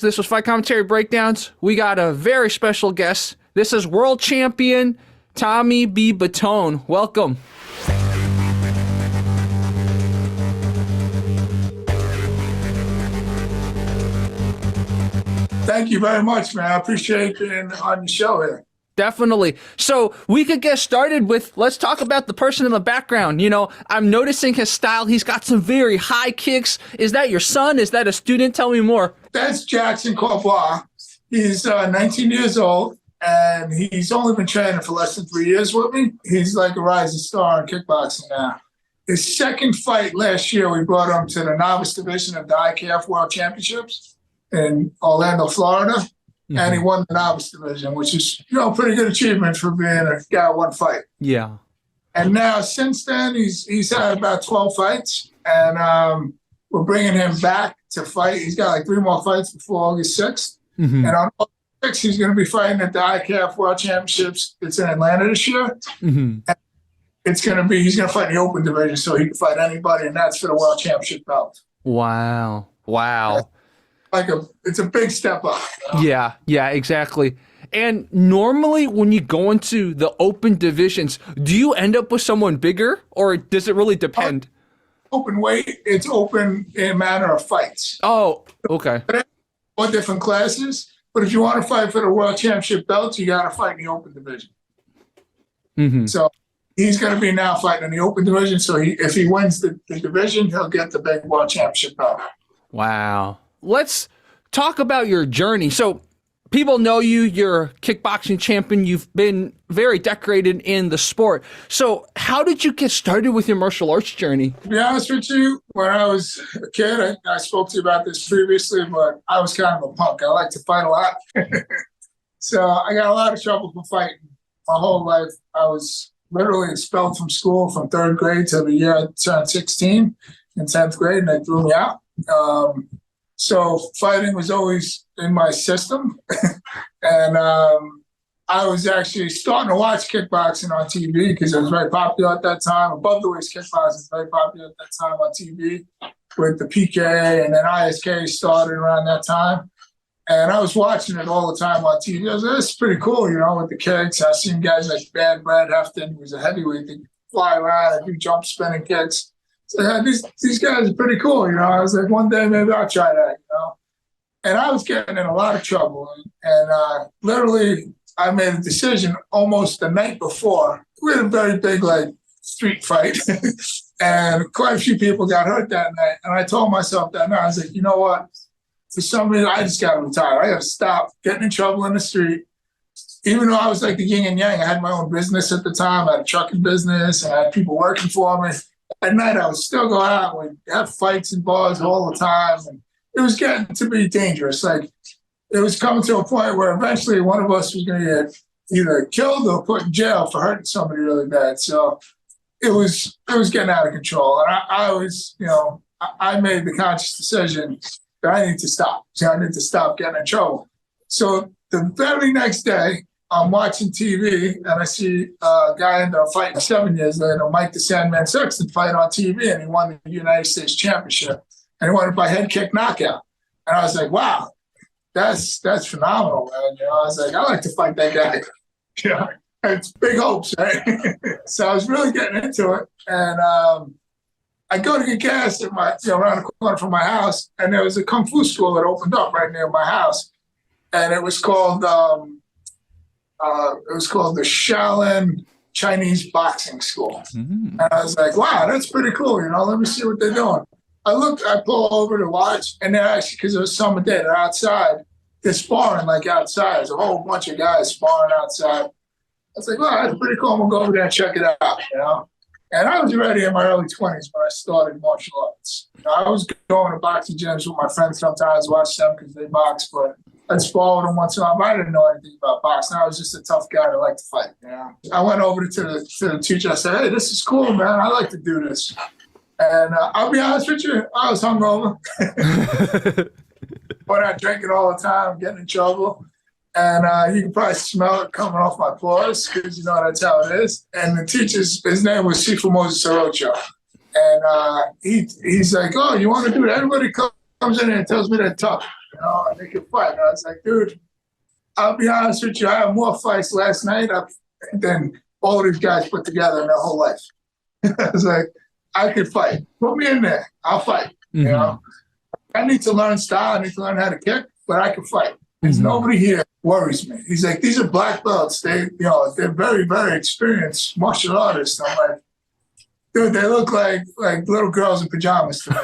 This was Fight Commentary Breakdowns. We got a very special guest. This is world champion Tommy B. Bottone. Welcome. Thank you very much, man. I appreciate being on the show here. Definitely. So we could get started with, let's talk about the person in the background. You know, I'm noticing his style. He's got some very high kicks. Is that your son? Is that a student? Tell me more. That's Jackson Corbois. He's 19 years old, and he's only been training for less than 3 years with me. He's like a rising star in kickboxing now. His second fight last year, we brought him to the novice division of the IKF World Championships in Orlando, Florida. Mm-hmm. And he won the novice division, which is, a pretty good achievement for being a guy one fight. Yeah. And now since then, he's had about 12 fights, and we're bringing him back to fight. He's got like 3 more fights before August 6th. Mm-hmm. And on August 6th, he's going to be fighting at the IKF World Championships. It's in Atlanta this year. Mm-hmm. And he's going to fight in the open division, so he can fight anybody, and that's for the World Championship belt. Wow. It's a big step up. Yeah, exactly. And normally when you go into the open divisions, do you end up with someone bigger, or does it really depend? Open weight, it's open in a matter of fights. Oh, okay. 4 different classes, but if you want to fight for the World Championship belt, you got to fight in the open division. Mm-hmm. So he's going to be now fighting in the open division, so if he wins the division, he'll get the big World Championship belt. Wow. Let's talk about your journey. So people know you're a kickboxing champion. You've been very decorated in the sport. So how did you get started with your martial arts journey? To be honest with you, when I was a kid, I spoke to you about this previously, but I was kind of a punk. I like to fight a lot. So I got a lot of trouble for fighting my whole life. I was literally expelled from school from 3rd grade to the year I turned 16 in 10th grade, and they threw me out. So fighting was always in my system. And I was actually starting to watch kickboxing on TV because it was very popular at that time. Above the waist kickboxing was very popular at that time on TV with the PK, and then ISK started around that time. And I was watching it all the time on TV. I was like, this is pretty cool, with the kicks. I seen guys like Bad Brad Hefton, who was a heavyweight, they fly around and do jump spinning kicks. So these guys are pretty cool, I was like, one day maybe I'll try that, And I was getting in a lot of trouble. And literally, I made a decision almost the night before. We had a very big, street fight. And quite a few people got hurt that night. And I told myself that night, I was like, you know what? For some reason, I just got to retire. I got to stop getting in trouble in the street. Even though I was like the yin and yang, I had my own business at the time. I had a trucking business, and I had people working for me. At night, I would still go out and we'd have fights in bars all the time. And it was getting to be dangerous. It was coming to a point where eventually one of us was going to get either killed or put in jail for hurting somebody really bad. So it was getting out of control. And I made the conscious decision that I need to stop. So I need to stop getting in trouble. So the very next day, I'm watching TV, and I see a guy end up fighting 7 years later, Mike the Sandman Sexton, fight on TV, and he won the United States Championship. And he won it by head kick knockout. And I was like, wow, that's phenomenal, man. I was like, I like to fight that guy. It's big hopes, right? So I was really getting into it. And I go to get gas at around the corner from my house, and there was a Kung Fu school that opened up right near my house. And it was called the Shaolin Chinese Boxing School. Mm-hmm. And I was like, wow, that's pretty cool. Let me see what they're doing. I pull over to watch, and they're actually, because it was summer day, they're outside. They're sparring outside. There's a whole bunch of guys sparring outside. I was like, wow, that's pretty cool. I'm going to go over there and check it out, And I was already in my early 20s when I started martial arts. I was going to boxing gyms with my friends sometimes, watch them because they box, but I'd spar with them once in a while. I didn't know anything about boxing. I was just a tough guy that liked to fight. I went over to the teacher. I said, hey, this is cool, man. I like to do this. And I'll be honest with you, I was hungover. But I drank it all the time, getting in trouble. And you can probably smell it coming off my pores because, that's how it is. And the teacher's, his name was Sifu Moses Sorocho. And he's like, oh, you want to do that? Everybody comes in here and tells me they're tough. and they can fight. And I was like, dude, I'll be honest with you, I had more fights last night than all these guys put together in their whole life. I was like, I could fight. Put me in there. I'll fight. You know, I need to learn style. I need to learn how to kick, but I can fight. There's nobody here worries me. He's like, these are black belts. They're very, very experienced martial artists. I'm like, dude, they look like little girls in pajamas to me.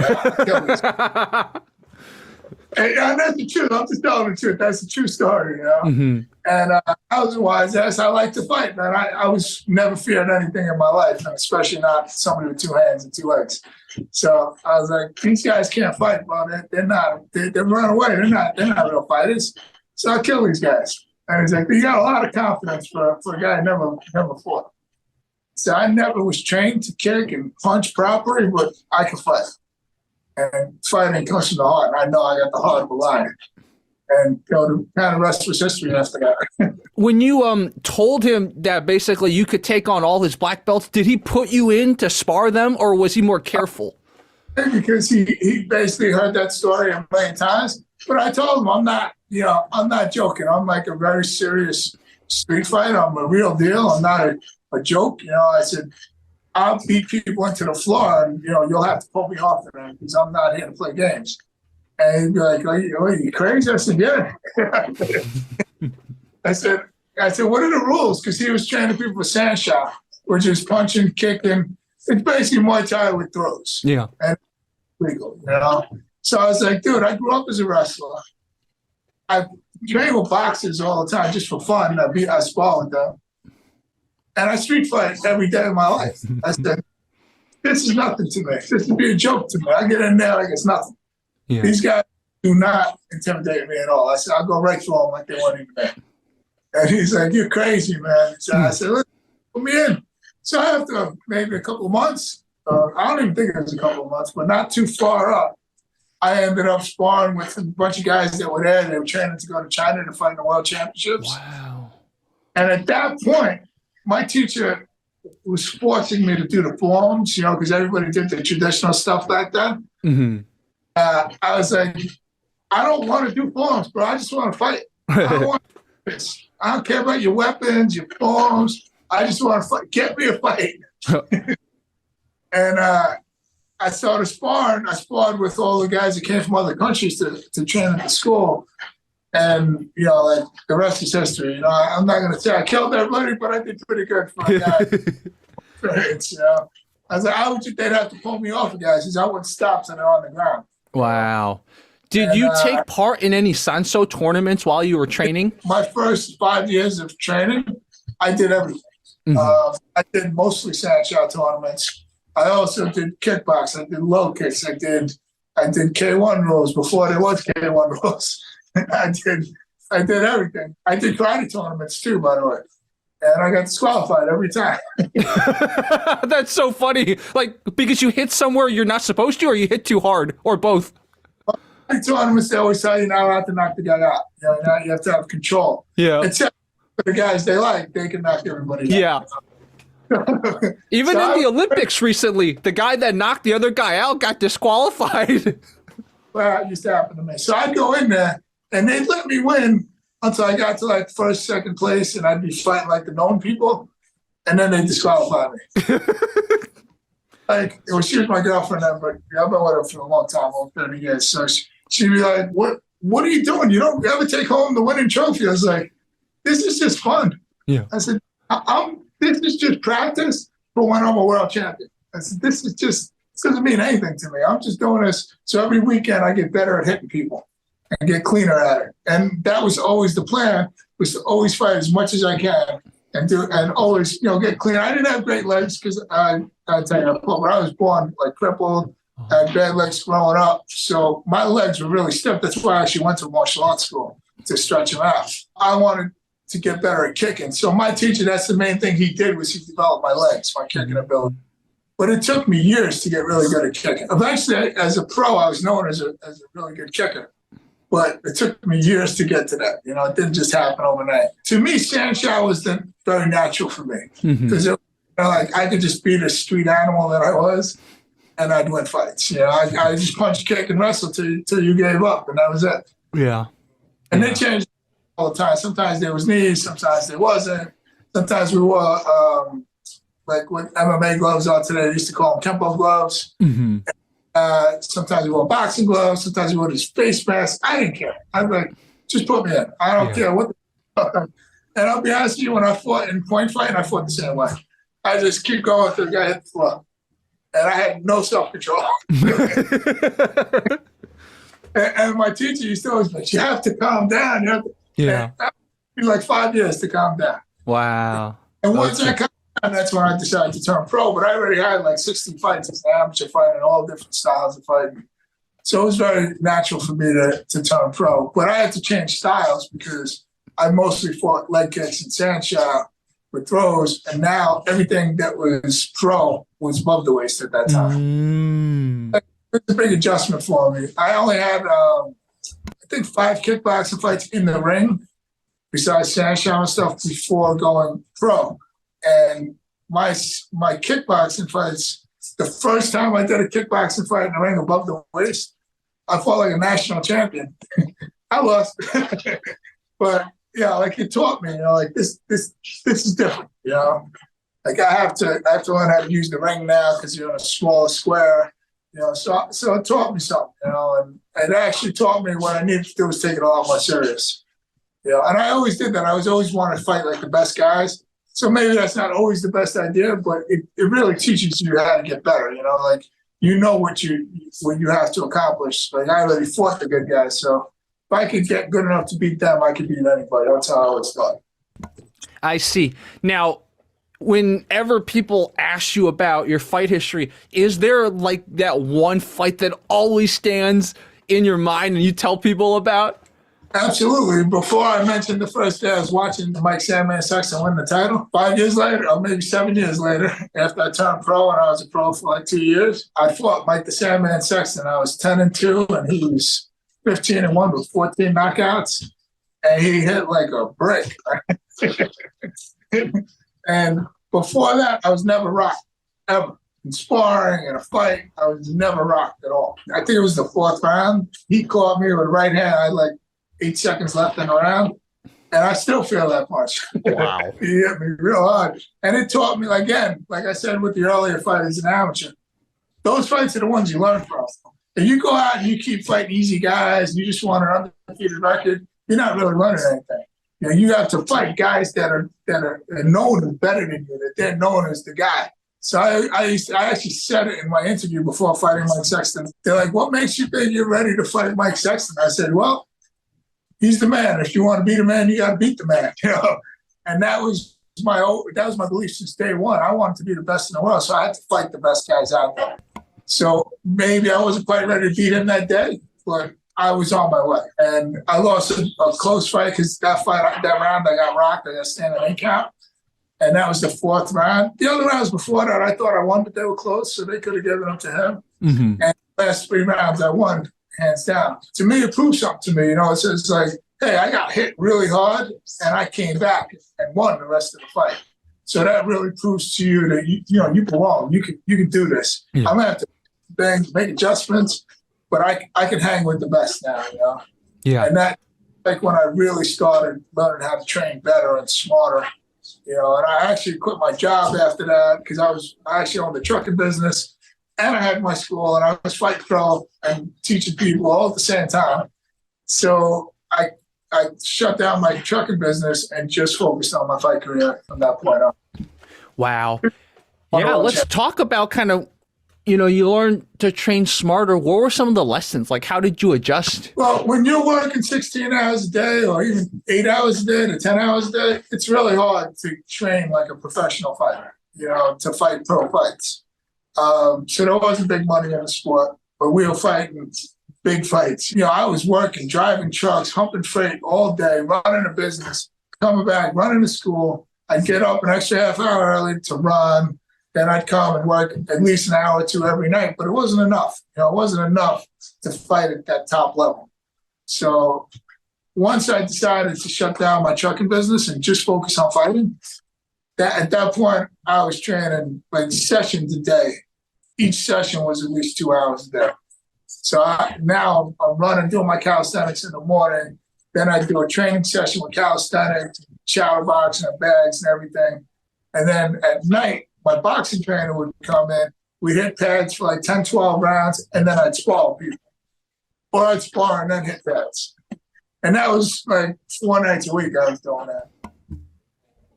And that's the truth. I'm just telling the truth. That's the true story, you know. And I was a wise ass. I like to fight, man. I was never feared anything in my life, and especially not somebody with 2 hands and 2 legs. So I was like, these guys can't fight, bro. They're not. They run away. They're not real fighters. So I kill these guys. And he's like, you got a lot of confidence for a guy who never fought. So I never was trained to kick and punch properly, but I can fight. And fighting comes from the heart. And I know I got the heart of a lion. And the kind of rest was history after that. When you told him that basically you could take on all his black belts, did he put you in to spar them, or was he more careful? Because he basically heard that story a million times. But I told him I'm not joking. I'm like a very serious street fighter. I'm a real deal. I'm not a joke. I said, I'll beat people into the floor, and you'll have to pull me off of them because I'm not here to play games. And he'd be like, are you crazy? I said, yeah. I said, what are the rules? Because he was training people for Sanshao, which is punching, kicking. It's basically Muay Thai with throws. Yeah. And legal, So I was like, dude, I grew up as a wrestler. I train with boxers all the time just for fun. I spar with them. And I street fight every day of my life. I said, this is nothing to me. This would be a joke to me. I get in there like it's nothing. Yeah. These guys do not intimidate me at all. I said, I'll go right through them like they weren't even there. And he's like, you're crazy, man. So I said, put me in. So after maybe a couple of months, I don't even think it was a couple of months, but not too far up, I ended up sparring with a bunch of guys that were there. They were training to go to China to fight in the World Championships. Wow. And at that point, my teacher was forcing me to do the forms, because everybody did the traditional stuff back then. I was like, I don't want to do forms, bro. I just want to fight. I don't want to do this. I don't care about your weapons, your forms. I just want to fight. Get me a fight. And I started sparring. I sparred with all the guys that came from other countries to train at the school. And, like the rest is history. I'm not going to say I killed everybody, but I did pretty good for a guy. I was like, how would they'd have to pull me off, guys, because I wouldn't stop till they're on the ground. Wow. Did you take part in any Sanso tournaments while you were training? My first 5 years of training, I did everything. I did mostly Sanshao tournaments. I also did kickboxing. I did low kicks. I did K1 rules before there was K1 rules. I did everything. I did karate tournaments too, by the way. And I got disqualified every time. That's so funny. Like, because you hit somewhere you're not supposed to, or you hit too hard, or both? Karate tournaments, they always tell you now how to knock the guy out. You have to have control. Yeah. Except for the guys they can knock everybody out. Yeah. Even in the Olympics recently, the guy that knocked the other guy out got disqualified. Well, it used to happen to me. So I'd go in there, and they'd let me win until I got to like first, second place, and I'd be fighting like the known people, and then they disqualify me. She was my girlfriend then, but I've been with her for a long time, over 30 years. So she'd be like, "What are you doing? You don't ever take home the winning trophy?" I was like, "This is just fun." Yeah. I said, "This is just practice for when I'm a world champion." I said, "This doesn't mean anything to me. I'm just doing this so every weekend I get better at hitting people and get cleaner at it." And that was always the plan, was to always fight as much as I can and always, get clean. I didn't have great legs because I tell you, when I was born, like crippled, I had bad legs growing up. So my legs were really stiff. That's why I actually went to martial arts school, to stretch them out. I wanted to get better at kicking. So my teacher, that's the main thing he did, was he developed my legs, my kicking ability. But it took me years to get really good at kicking. Eventually, as a pro, I was known as a really good kicker. But it took me years to get to that. It didn't just happen overnight. To me, Sanshao was very natural for me. Because I could just beat a street animal that I was, and I'd win fights. I just punch, kick, and wrestle till you gave up, and that was it. Yeah. And they changed all the time. Sometimes there was knees, sometimes there wasn't. Sometimes we wore like what MMA gloves are today. They used to call them Kempo gloves. Mm-hmm. Sometimes we wore boxing gloves. Sometimes we wore this face mask. I didn't care. I'm like, just put me in. I don't care what. And I'll be honest with you, when I fought in point fight, I fought the same way. I just keep going until the guy hit the floor. And I had no self-control. and my teacher used to always be like, you have to calm down. You have to. Yeah. It took me like 5 years to calm down. Wow. And once I calmed down, that's when I decided to turn pro. But I already had like 60 fights as an amateur fighting, all different styles of fighting. So it was very natural for me to turn pro. But I had to change styles because I mostly fought leg kicks and sand shot with throws. And now everything that was pro was above the waist at that time. It was a big adjustment for me. I only had, I think, 5 kickboxing fights in the ring besides sand shot and stuff before going pro. And my kickboxing fights, the first time I did a kickboxing fight in the ring above the waist, I fought like a national champion. I lost. But yeah, like it taught me, like this is different, Like I have to learn how to use the ring now because you're in a smaller square, So it taught me something, and it actually taught me what I needed to do was take it a lot more serious, And I always did that. I was always wanting to fight like the best guys. So maybe that's not always the best idea, but it really teaches you how to get better, Like what you have to accomplish. Like I already fought the good guys, so. If I could get good enough to beat them, I could beat anybody. That's how I always thought. I see. Now, whenever people ask you about your fight history, is there like that one fight that always stands in your mind and you tell people about? Absolutely. Before I mentioned the first day I was watching Mike Sandman Sexton win the title, 5 years later, or maybe 7 years later, after I turned pro and I was a pro for like 2 years, I fought Mike the Sandman Sexton. I was 10-2 and he was 15-1 with 14 knockouts, and he hit like a brick. And before that, I was never rocked, ever. In sparring, in a fight, I was never rocked at all. I think it was the 4th round. He caught me with a right hand. I had like 8 seconds left in the round, and I still feel that much. Wow. He hit me real hard. And it taught me, again, like I said with the earlier fight as an amateur, those fights are the ones you learn from. If you go out and you keep fighting easy guys, and you just want an undefeated record, you're not really learning anything. You have to fight guys that are known as better than you, that they're known as the guy. So I actually said it in my interview before fighting Mike Sexton. They're like, "What makes you think you're ready to fight Mike Sexton?" I said, "Well, he's the man. If you want to beat a man, you got to beat the man." And that was my belief since day one. I wanted to be the best in the world, so I had to fight the best guys out there. So maybe I wasn't quite ready to beat him that day, but I was on my way. And I lost a close fight because that round I got rocked. I got standing 8 count. And that was the 4th round. The other rounds before that, I thought I won, but they were close, so they could have given them to him. Mm-hmm. And the last 3 rounds, I won, hands down. To me, it proved something to me. It's like, hey, I got hit really hard, and I came back and won the rest of the fight. So that really proves to you that you belong. You can do this. Yeah. I'm gonna have to make adjustments, but I can hang with the best now. Yeah. And that, like when I really started learning how to train better and smarter. And I actually quit my job after that because I actually owned the trucking business and I had my school and I was fighting pro and teaching people all at the same time. So I shut down my trucking business and just focused on my fight career from that point on. Wow. Yeah, let's talk about kind of, you learned to train smarter. What were some of the lessons? Like, how did you adjust? Well, when you're working 16 hours a day or even 8 hours a day to 10 hours a day, it's really hard to train like a professional fighter, to fight pro fights. So there wasn't big money in the sport, but we were fighting big fights. I was working, driving trucks, humping freight all day, running a business, coming back, running to school. I'd get up an extra half hour early to run. Then I'd come and work at least an hour or 2 every night, but it wasn't enough. It wasn't enough to fight at that top level. So once I decided to shut down my trucking business and just focus on fighting, at that point, I was training like sessions a day. Each session was at least 2 hours a day. So now I'm running, doing my calisthenics in the morning. Then I do a training session with calisthenics, shadow boxing, and bags and everything. And then at night, my boxing trainer would come in. We'd hit pads for like 10, 12 rounds, and then I'd spar people. Or I'd spar and then hit pads. And that was like 4 nights a week I was doing that.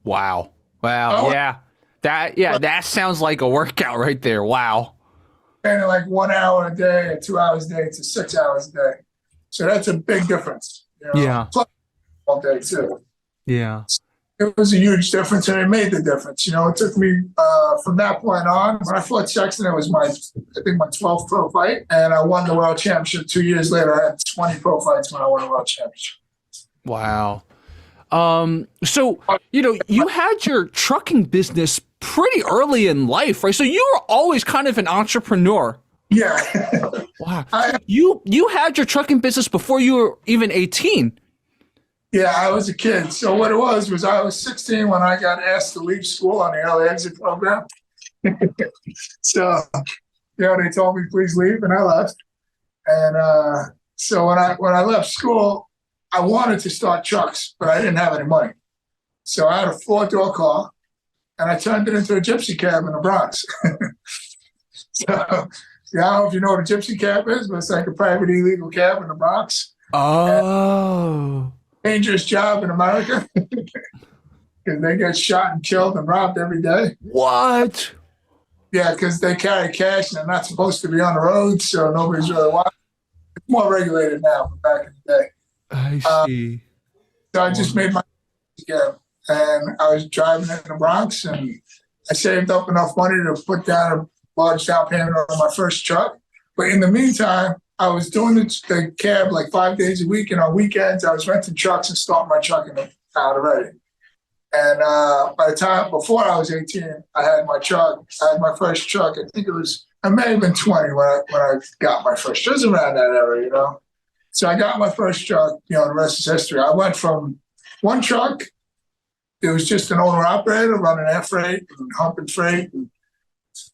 Wow. Yeah. That sounds like a workout right there. Wow. And like 1 hour a day or 2 hours a day to 6 hours a day. So that's a big difference. You know? Yeah. Plus all day too. Yeah. It was a huge difference, and it made the difference. You know, it took me from that point on. When I fought Sexton, it was my 12th pro fight, and I won the world championship. 2 years later, I had 20 pro fights when I won the world championship. Wow. So, you know, you had your trucking business pretty early in life, right? So you were always kind of an entrepreneur. Yeah. Wow. You had your trucking business before you were even 18. Yeah, I was a kid. So what it was I was 16 when I got asked to leave school on the early exit program. So, you know, they told me, please leave, and I left. And so when I left school, I wanted to start trucks, but I didn't have any money. So I had a 4-door car, and I turned it into a gypsy cab in the Bronx. So, yeah, I don't know if you know what a gypsy cab is, but it's like a private illegal cab in the Bronx. Oh. Dangerous job in America because they get shot and killed and robbed every day. What? Yeah, because they carry cash and they're not supposed to be on the road, so nobody's really watching. It's more regulated now, but back in the day. I see. So I just made my cab, and I was driving in the Bronx, and I saved up enough money to put down a large down payment on my first truck. But in the meantime, I was doing the cab like 5 days a week, and on weekends I was renting trucks and starting my truck in the town already. And by the time before I was 18, I had my truck. I had my first truck. I may have been 20 when I got my first truck. It was around that era, you know. So I got my first truck. You know, the rest is history. I went from one truck. It was just an owner operator running air freight and humping freight. And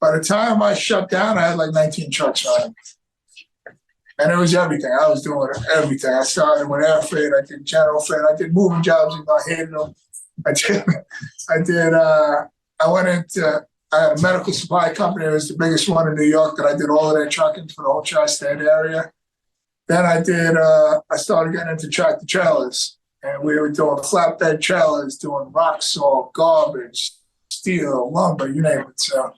by the time I shut down, I had like 19 trucks running. And it was everything. I was doing everything. I started with air freight. I did general freight. I did moving jobs even though I hated them. I went into, I had a medical supply company. It was the biggest one in New York that I did all of their trucking for the whole tri-state area. Then I started getting into tractor trailers. And we were doing flatbed trailers, doing rock salt, garbage, steel, lumber, you name it. So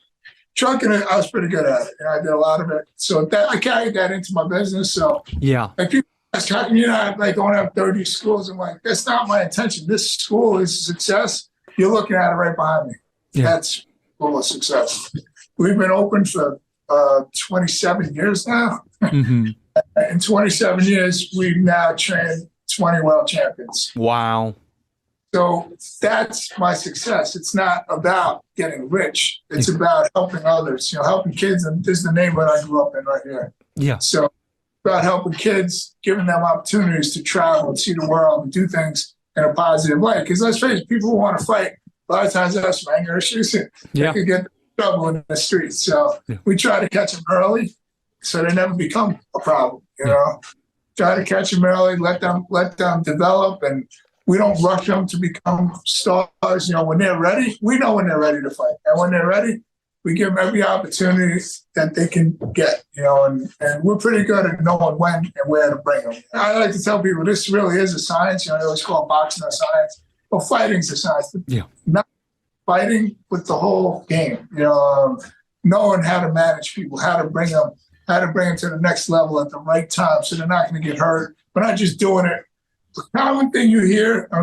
trucking, I was pretty good at it. And I did a lot of it. So I carried that into my business. So yeah, like people ask, how come you're not like going to have 30 schools? I'm like, that's not my intention. This school is a success. You're looking at it right behind me. Yeah. That's full of success. We've been open for 27 years now. Mm-hmm. In 27 years, we've now trained 20 world champions. Wow. So that's my success. It's not about getting rich. It's about helping others, you know, helping kids. And this is the neighborhood I grew up in right here. Yeah. So about helping kids, giving them opportunities to travel and see the world and do things in a positive light. Because let's face it, people who want to fight, a lot of times that's some anger issues. They could get in trouble in the streets. So we try to catch them early so they never become a problem, you know. Try to catch them early, let them develop, and we don't rush them to become stars. You know, when they're ready, we know when they're ready to fight. And when they're ready, we give them every opportunity that they can get, you know, and we're pretty good at knowing when and where to bring them. I like to tell people this really is a science. You know, they always call boxing a science. Well, fighting's a science. Yeah. Not fighting with the whole game, you know, knowing how to manage people, how to bring them to the next level at the right time so they're not going to get hurt. We're not just doing it. The common thing you hear, I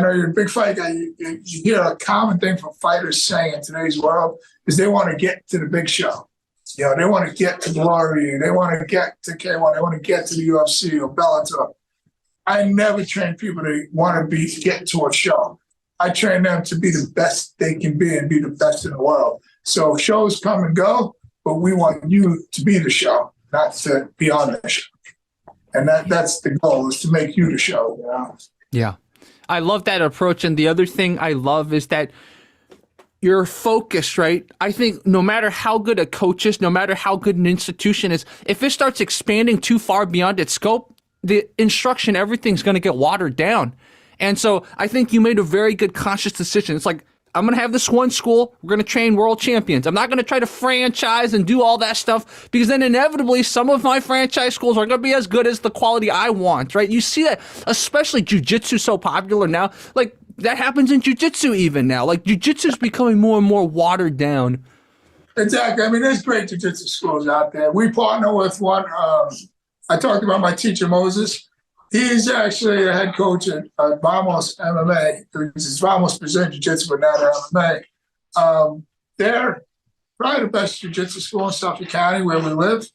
know you're a big fight guy, you hear a common thing from fighters saying in today's world is they want to get to the big show. You know, they want to get to Glory, they want to get to K1, they want to get to the UFC or Bellator. I never train people to want to get to a show. I train them to be the best they can be and be the best in the world. So shows come and go, but we want you to be the show, not to be on the show. And that's the goal, is to make you the show, you know? Yeah. I love that approach. And the other thing I love is that you're focused, right? I think no matter how good a coach is, no matter how good an institution is, if it starts expanding too far beyond its scope, the instruction, everything's going to get watered down. And so I think you made a very good conscious decision. It's like, I'm going to have this one school. We're going to train world champions. I'm not going to try to franchise and do all that stuff, because then inevitably some of my franchise schools are going to be as good as the quality I want, right? You see that, especially jiu-jitsu so popular now. Like, that happens in jiu-jitsu even now. Like, jiu-jitsu is becoming more and more watered down. Exactly. I mean, there's great jiu-jitsu schools out there. We partner with one. I talked about my teacher, Moses. He's actually a head coach at Vamos MMA. It's Vamos Brazilian Jiu-Jitsu, but not MMA. They're probably the best jiu-jitsu school in Suffolk County where we live.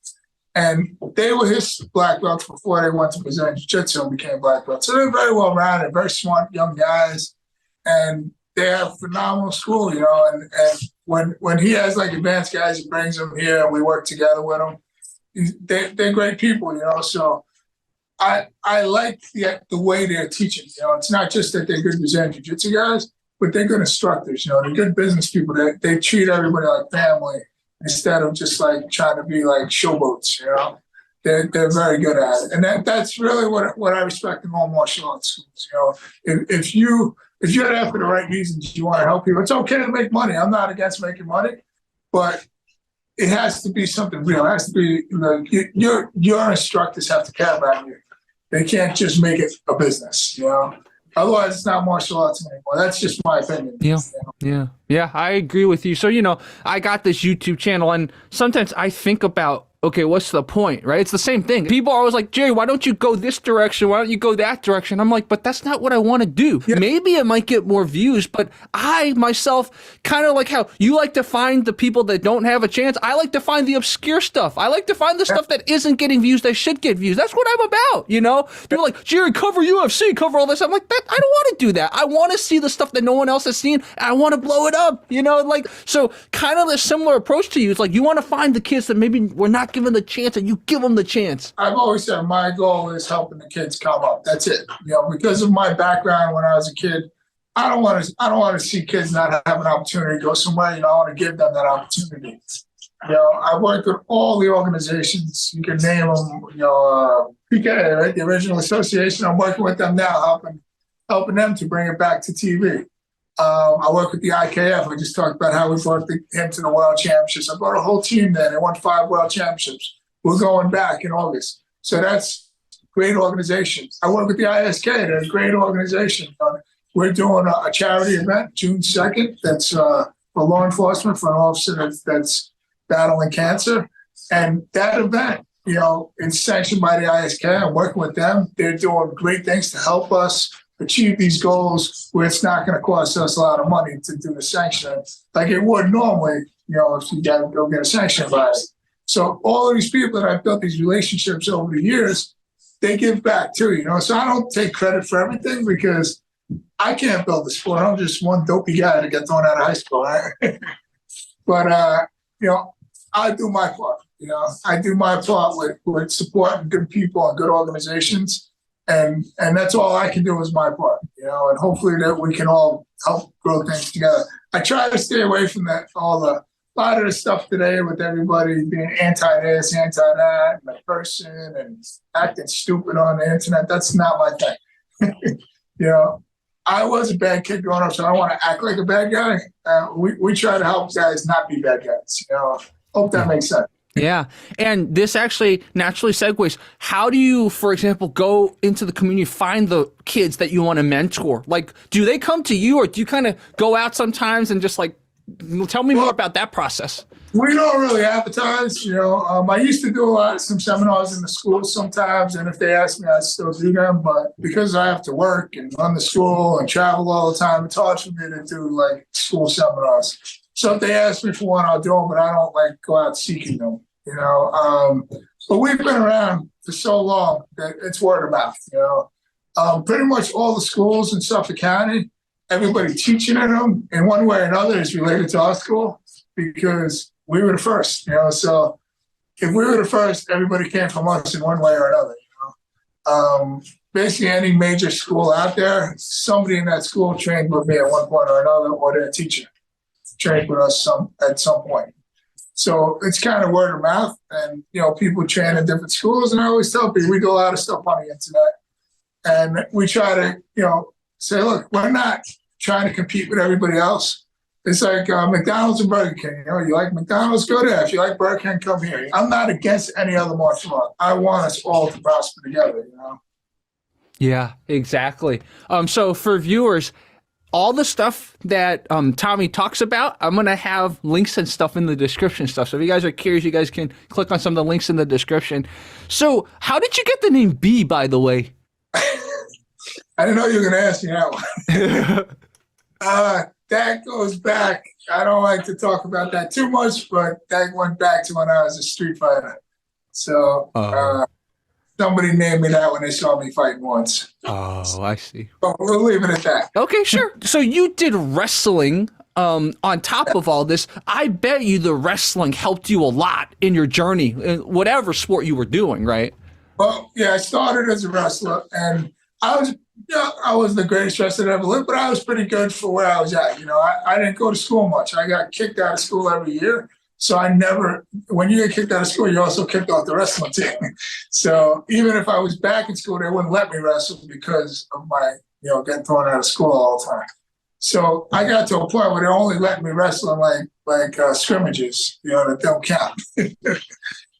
And they were his black belts before they went to Brazilian Jiu-Jitsu and became black belts. So they're very well-rounded, very smart young guys. And they have a phenomenal school, you know. And when he has, like, advanced guys, he brings them here and we work together with them. They're great people, you know. So I like the way they're teaching. You know, it's not just that they're good Brazilian Jiu-Jitsu guys, but they're good instructors. You know, they're good business people. They treat everybody like family instead of just like trying to be like showboats. You know, they're very good at it, and that's really what I respect in all martial arts schools. You know, if you're there for the right reasons, you want to help people. It's okay to make money. I'm not against making money, but it has to be something real. It has to be, you know, your instructors have to care about you. They can't just make it a business, you know. Otherwise, it's not martial arts anymore. That's just my opinion. Yeah, you know? yeah, I agree with you. So, you know, I got this YouTube channel, and sometimes I think about, okay, what's the point, right? It's the same thing. People are always like, Jerry, why don't you go this direction? Why don't you go that direction? I'm like, but that's not what I want to do. Yeah. Maybe it might get more views, but I myself, kind of like how you like to find the people that don't have a chance, I like to find the obscure stuff. I like to find the stuff that isn't getting views that should get views. That's what I'm about, you know? People are like, Jerry, cover UFC, cover all this. I'm like, I don't want to do that. I want to see the stuff that no one else has seen, and I want to blow it up, you know? Like, so kind of a similar approach to you. It's like, you want to find the kids that maybe we're not given the chance, and you give them the chance. I've always said my goal is helping the kids come up. That's it. You know, because of my background when I was a kid, I don't want to see kids not have an opportunity to go somewhere. You know, I want to give them that opportunity. You know, I worked with all the organizations. You can name them. You know, PK, right? The original association. I'm working with them now, helping them to bring it back to TV. I work with the IKF. I just talked about how we brought him to the World Championships. I brought a whole team there. They won 5 World Championships. We're going back in August. So that's great organization. I work with the ISK. They're a great organization. We're doing a charity event June 2nd that's for law enforcement, for an officer that's battling cancer. And that event, you know, is sanctioned by the ISK. I'm working with them. They're doing great things to help us achieve these goals where it's not going to cost us a lot of money to do the sanction like it would normally, you know, if you got to go get a sanction by it. So all of these people that I've built these relationships over the years, they give back too, you know. So I don't take credit for everything because I can't build the sport. I'm just one dopey guy that got thrown out of high school. Right? But, you know, I do my part. You know, I do my part with supporting good people and good organizations. And that's all I can do is my part, you know, and hopefully that we can all help grow things together. I try to stay away from that, a lot of the stuff today with everybody being anti-this, anti-that, and a person and acting stupid on the internet. That's not my thing. You know, I was a bad kid growing up, so I don't want to act like a bad guy. We try to help guys not be bad guys, you know. Hope that makes sense. Yeah. And this actually naturally segues. How do you, for example, go into the community, find the kids that you want to mentor? Like, do they come to you, or do you kind of go out sometimes and just like, tell me more about that process? We don't really advertise, you know. I used to do some seminars in the schools sometimes, and if they ask me, I still do them. But because I have to work and run the school and travel all the time, it's hard for me to do like school seminars. So if they ask me for one, I'll do them, but I don't like go out seeking them, you know. But we've been around for so long that it's word of mouth, you know. Pretty much all the schools in Suffolk County, everybody teaching in them in one way or another is related to our school because we were the first, you know. So if we were the first, everybody came from us in one way or another, you know. Basically, any major school out there, somebody in that school trained with me at one point or another, or their teacher. trained with us at some point. So it's kind of word of mouth, and people train in different schools. And I always tell people we do a lot of stuff on the internet, and we try to say, look, we're not trying to compete with everybody else. It's like McDonald's and Burger King. You like McDonald's, go there. If you like Burger King, come here. I'm not against any other martial art. I want us all to prosper together. Yeah, exactly. So for viewers, all the stuff that Tommy talks about, I'm going to have links and stuff in the description stuff. So if you guys are curious, you guys can click on some of the links in the description. So how did you get the name B, by the way? I didn't know you were going to ask me that one. That goes back. I don't like to talk about that too much, but that went back to when I was a street fighter. So somebody named me that when they saw me fighting once. Oh, I see. But we'll leave it at that. Okay, sure. So you did wrestling on top of all this. I bet you the wrestling helped you a lot in your journey, in whatever sport you were doing, right? Well, yeah, I started as a wrestler, and I wasn't the greatest wrestler that ever lived, but I was pretty good for where I was at. I didn't go to school much. I got kicked out of school every year. So when you get kicked out of school, you're also kicked off the wrestling team. So even if I was back in school, they wouldn't let me wrestle because of my, getting thrown out of school all the time. So I got to a point where they only let me wrestle in like scrimmages, that don't count.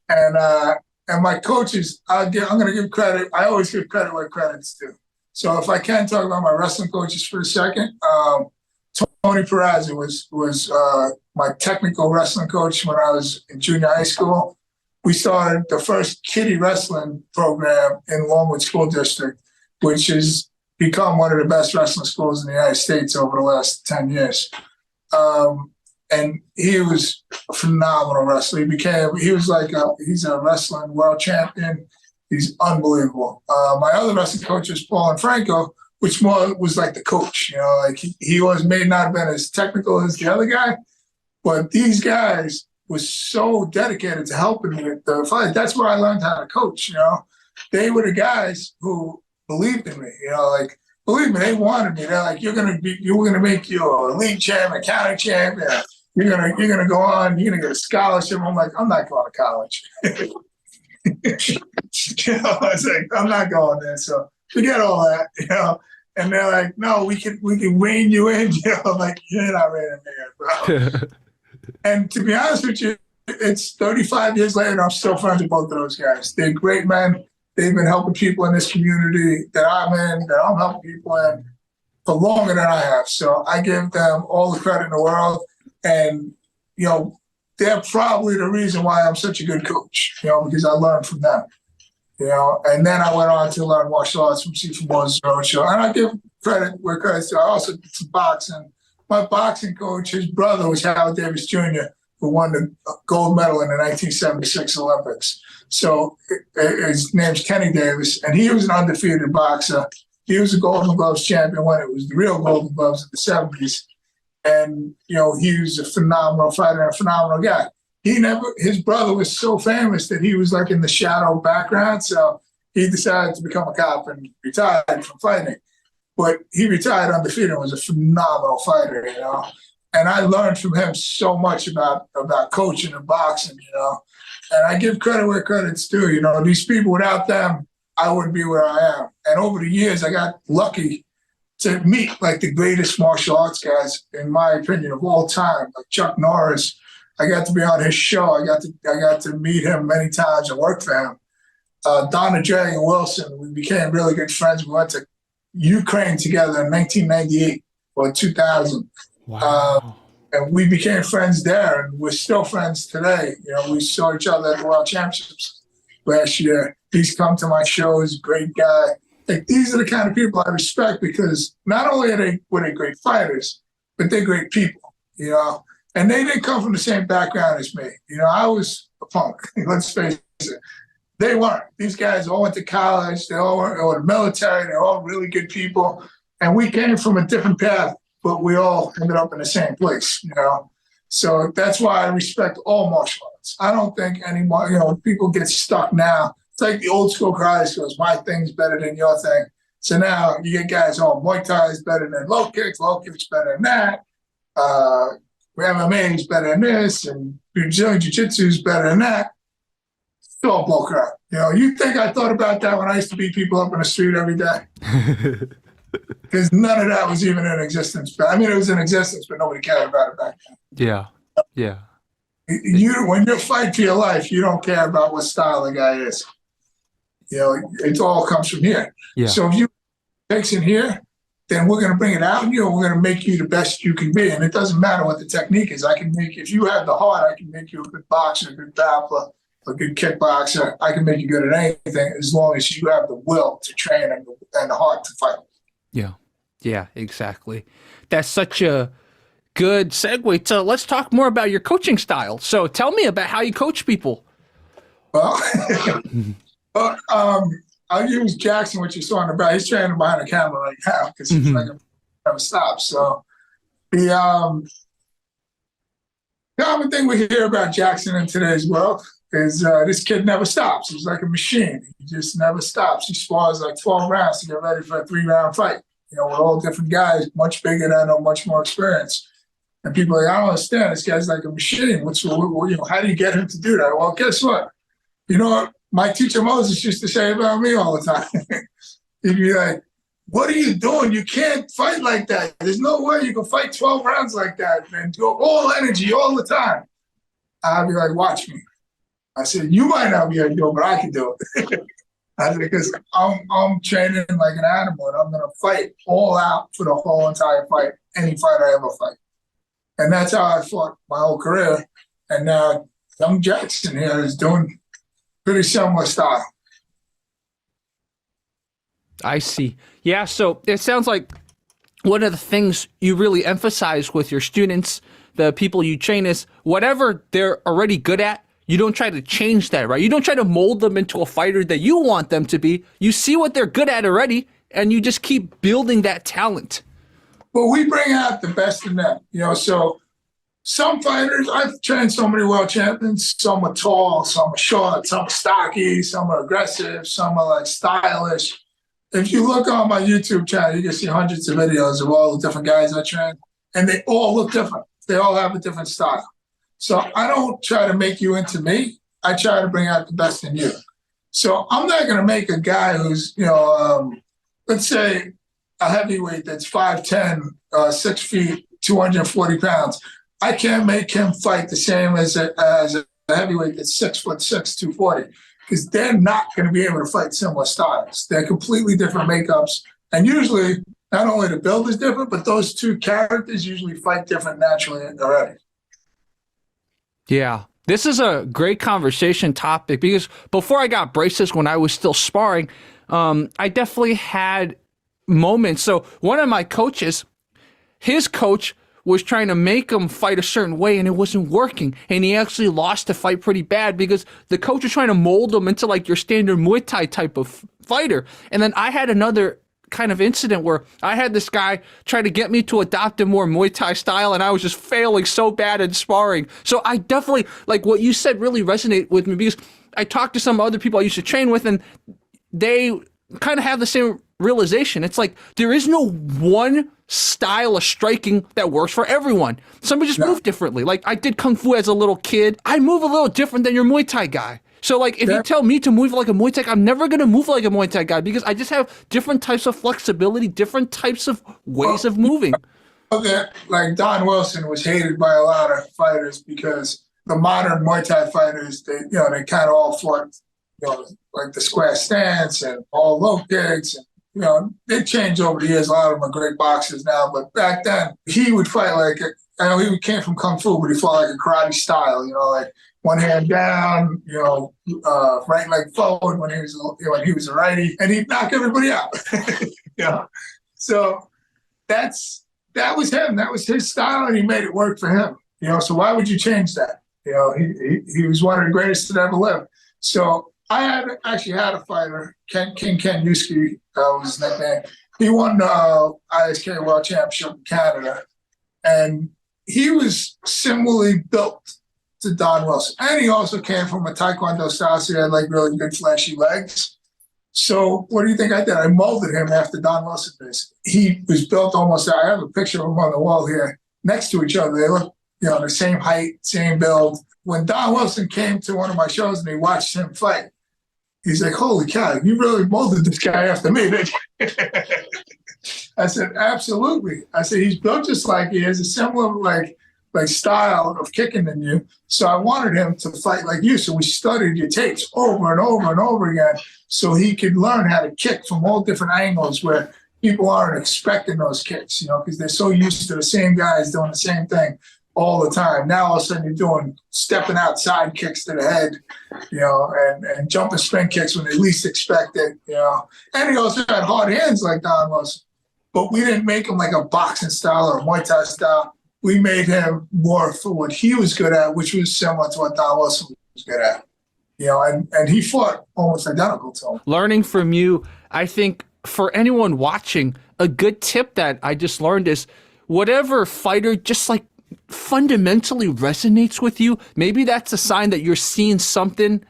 And my coaches, I'm going to give credit. I always give credit where credit's due. So if I can talk about my wrestling coaches for a second, Tony Peraza was my technical wrestling coach when I was in junior high school. We started the first kiddie wrestling program in Longwood School District, which has become one of the best wrestling schools in the United States over the last 10 years. And he was a phenomenal wrestler. He's a wrestling world champion. He's unbelievable. My other wrestling coach was Paul Infranco, which more was like the coach. He may not have been as technical as the other guy, but these guys was so dedicated to helping me with the fight. That's where I learned how to coach. They were the guys who believed in me. Believe me, they wanted me. They're like, you're gonna make you a league champion, county champion. You're gonna go on. You're gonna get a scholarship. I'm like, I'm not going to college. I was like, I'm not going there. So forget all that. And they're like, no, we can rein you in. I'm like, you're not reining me in, bro. And to be honest with you, it's 35 years later, and I'm still friends with both of those guys. They're great men. They've been helping people in this community that I'm in, that I'm helping people in for longer than I have. So I give them all the credit in the world. And, they're probably the reason why I'm such a good coach, because I learned from them. And then I went on to learn martial arts from Stephen Moore's show. And I give credit where credit's due. I also did some boxing. My boxing coach, his brother was Howard Davis Jr., who won the gold medal in the 1976 Olympics. So his name's Kenny Davis, and he was an undefeated boxer. He was a Golden Gloves champion when it was the real Golden Gloves in the 70s. And, he was a phenomenal fighter and a phenomenal guy. His brother was so famous that he was like in the shadow background. So he decided to become a cop and retired from fighting. But he retired undefeated and was a phenomenal fighter, And I learned from him so much about coaching and boxing, And I give credit where credit's due. These people, without them, I wouldn't be where I am. And over the years, I got lucky to meet like the greatest martial arts guys, in my opinion, of all time, like Chuck Norris. I got to be on his show. I got to meet him many times and work for him. Donna J. and Wilson, we became really good friends. We went to Ukraine together in 1998 or 2000. Wow. And we became friends there, and we're still friends today. We saw each other at the World Championships last year. He's come to my shows, great guy. Like, these are the kind of people I respect, because not only were they great fighters, but they're great people, And they didn't come from the same background as me. I was a punk, let's face it. They weren't. These guys all went to college. They all were in the military. They're all really good people. And we came from a different path, but we all ended up in the same place, So that's why I respect all martial arts. I don't think anymore, people get stuck now. It's like the old school guys goes, my thing's better than your thing. So now you get guys, Muay Thai is better than low kicks better than that. MMA is better than this, and Brazilian Jiu-Jitsu is better than that. Still broke out. You think I thought about that when I used to beat people up in the street every day? Because none of that was even in existence. I mean, it was in existence, but nobody cared about it back then. Yeah. When you're fighting for your life, you don't care about what style the guy is. It all comes from here. Yeah. So if you takes in here, then we're going to bring it out in you, and we're going to make you the best you can be. And it doesn't matter what the technique is. If you have the heart, I can make you a good boxer, a good grappler, a good kickboxer. I can make you good at anything as long as you have the will to train and the heart to fight. Yeah, exactly. That's such a good segue. So let's talk more about your coaching style. So tell me about how you coach people. Well, I'll use Jackson, what you saw in the back. He's training behind the camera right now because he's like never stops. So the common thing we hear about Jackson in today's world is this kid never stops. He's like a machine. He just never stops. He spars like 12 rounds to get ready for a 3-round fight. With all different guys, much bigger than him, much more experience. And people are like, I don't understand. This guy's like a machine. How do you get him to do that? Well, guess what? What my teacher Moses used to say about me all the time? He'd be like, what are you doing? You can't fight like that. There's no way you can fight 12 rounds like that and go all energy all the time. I'd be like, watch me. I said, you might not be able to do it, but I can do it. I said, because I'm training like an animal, and I'm going to fight all out for the whole entire fight, any fight I ever fight. And that's how I fought my whole career. And now young Jackson here is doing pretty similar style. I see. Yeah, so it sounds like one of the things you really emphasize with your students, the people you train, is whatever they're already good at, you don't try to change that, right? You don't try to mold them into a fighter that you want them to be. You see what they're good at already, and you just keep building that talent. Well, we bring out the best in them. So some fighters, I've trained so many world champions. Some are tall, some are short, some are stocky, some are aggressive, some are like stylish. If you look on my YouTube channel, you can see hundreds of videos of all the different guys I train, and they all look different. They all have a different style. So I don't try to make you into me. I try to bring out the best in you. So I'm not going to make a guy who's, let's say a heavyweight that's 5'10", 6 feet, 240 pounds. I can't make him fight the same as a heavyweight that's 6'6", 240, because they're not going to be able to fight similar styles. They're completely different makeups. And usually, not only the build is different, but those two characters usually fight different naturally already. Yeah, this is a great conversation topic because before I got braces, when I was still sparring, I definitely had moments. So one of my coaches, his coach was trying to make him fight a certain way and it wasn't working. And he actually lost the fight pretty bad because the coach was trying to mold him into like your standard Muay Thai type of fighter. And then I had another kind of incident where I had this guy try to get me to adopt a more Muay Thai style and I was just failing so bad in sparring. So I definitely, like what you said really resonated with me because I talked to some other people I used to train with and they kind of have the same realization. It's like there is no one style of striking that works for everyone. Somebody just move differently. Like I did Kung Fu as a little kid. I move a little different than your Muay Thai guy. So like if you tell me to move like a Muay Thai guy, I'm never going to move like a Muay Thai guy because I just have different types of flexibility, different types of ways of moving. Okay, like Don Wilson was hated by a lot of fighters because the modern Muay Thai fighters, they kind of all fought, like the square stance and all low kicks. And, they changed over the years. A lot of them are great boxers now, but back then he would fight like, I know he came from Kung Fu, but he fought like a karate style, like one hand down, right leg forward when he was a righty, and he'd knock everybody out. So that was him. That was his style, and he made it work for him. So why would you change that? He was one of the greatest that ever lived. So I actually had a fighter, Ken Yuski, was his nickname. He won the ISK World Championship in Canada, and he was similarly built to Don Wilson. And he also came from a Taekwondo style, so he had like really good flashy legs. So what do you think I did? I molded him after Don Wilson did. He was built almost, I have a picture of him on the wall here next to each other. They look the same height, same build. When Don Wilson came to one of my shows and he watched him fight, he's like, holy cow, you really molded this guy after me, didn't you? I said, absolutely. I said, he's built just like he has a similar like style of kicking than you. So I wanted him to fight like you. So we studied your tapes over and over and over again so he could learn how to kick from all different angles where people aren't expecting those kicks, because they're so used to the same guys doing the same thing all the time. Now all of a sudden you're doing stepping outside kicks to the head, and jumping spin kicks when they least expect it, And he also had hard hands like Don Wilson. But we didn't make him like a boxing style or a Muay Thai style. We made him more for what he was good at, which was similar to what Don Wilson was good at. And he fought almost identical to him. Learning from you, I think for anyone watching, a good tip that I just learned is whatever fighter just like fundamentally resonates with you, maybe that's a sign that you're seeing something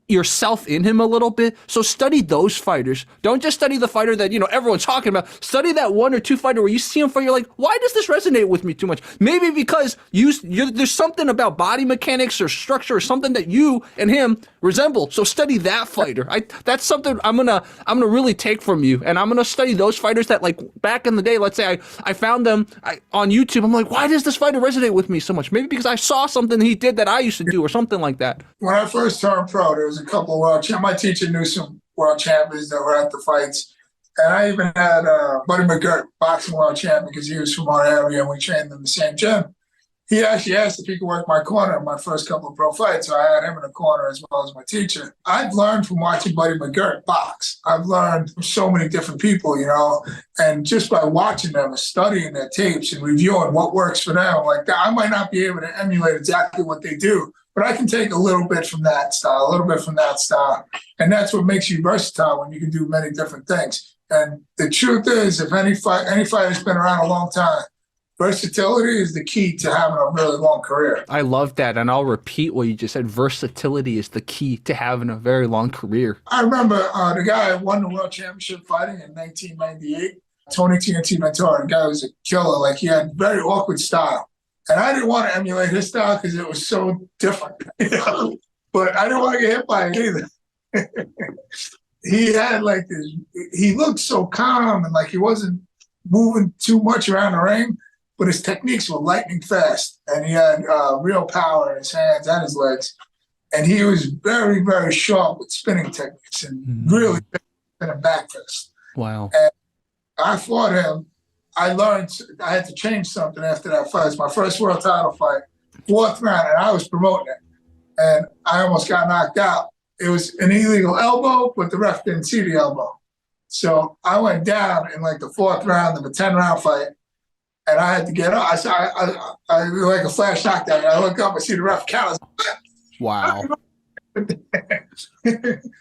yourself in him a little bit. So study those fighters. Don't just study the fighter that everyone's talking about. Study that one or two fighter where you see him fight, you're like, why does this resonate with me too much? Maybe because there's something about body mechanics or structure or something that you and him resemble. So study that fighter. That's something I'm gonna really take from you, and I'm gonna study those fighters that, like, back in the day, let's say I found them on YouTube. I'm like, why does this fighter resonate with me so much? Maybe because I saw something he did that I used to do or something like that. When I first turned pro, there was a couple of world champions. My teacher knew some world champions that were at the fights. And I even had Buddy McGirt, boxing world champion, because he was from our area and we trained in the same gym. He actually asked if he could work my corner in my first couple of pro fights. So I had him in the corner as well as my teacher. I've learned from watching Buddy McGirt box. I've learned from so many different people, and just by watching them and studying their tapes and reviewing what works for them, like that, I might not be able to emulate exactly what they do, but I can take a little bit from that style, a little bit from that style. And that's what makes you versatile, when you can do many different things. And the truth is, if any fighter's been around a long time, versatility is the key to having a really long career. I love that. And I'll repeat what you just said. Versatility is the key to having a very long career. I remember the guy who won the world championship fighting in 1998, Tony TNT Ventura. The guy was a killer. Like, he had very awkward style. And I didn't want to emulate his style because it was so different. But I didn't want to get hit by it either. He had like this, he looked so calm and like he wasn't moving too much around the ring, but his techniques were lightning fast. And he had real power in his hands and his legs. And he was very, very sharp with spinning techniques and really spinning back fist. Wow. And I fought him. I learned I had to change something after that fight. It was my first world title fight, 4th round, and I was promoting it. And I almost got knocked out. It was an illegal elbow, but the ref didn't see the elbow. So I went down in like the 4th round of a 10-round fight, and I had to get up. I like a flash knockdown. I look up, I see the ref count. Wow.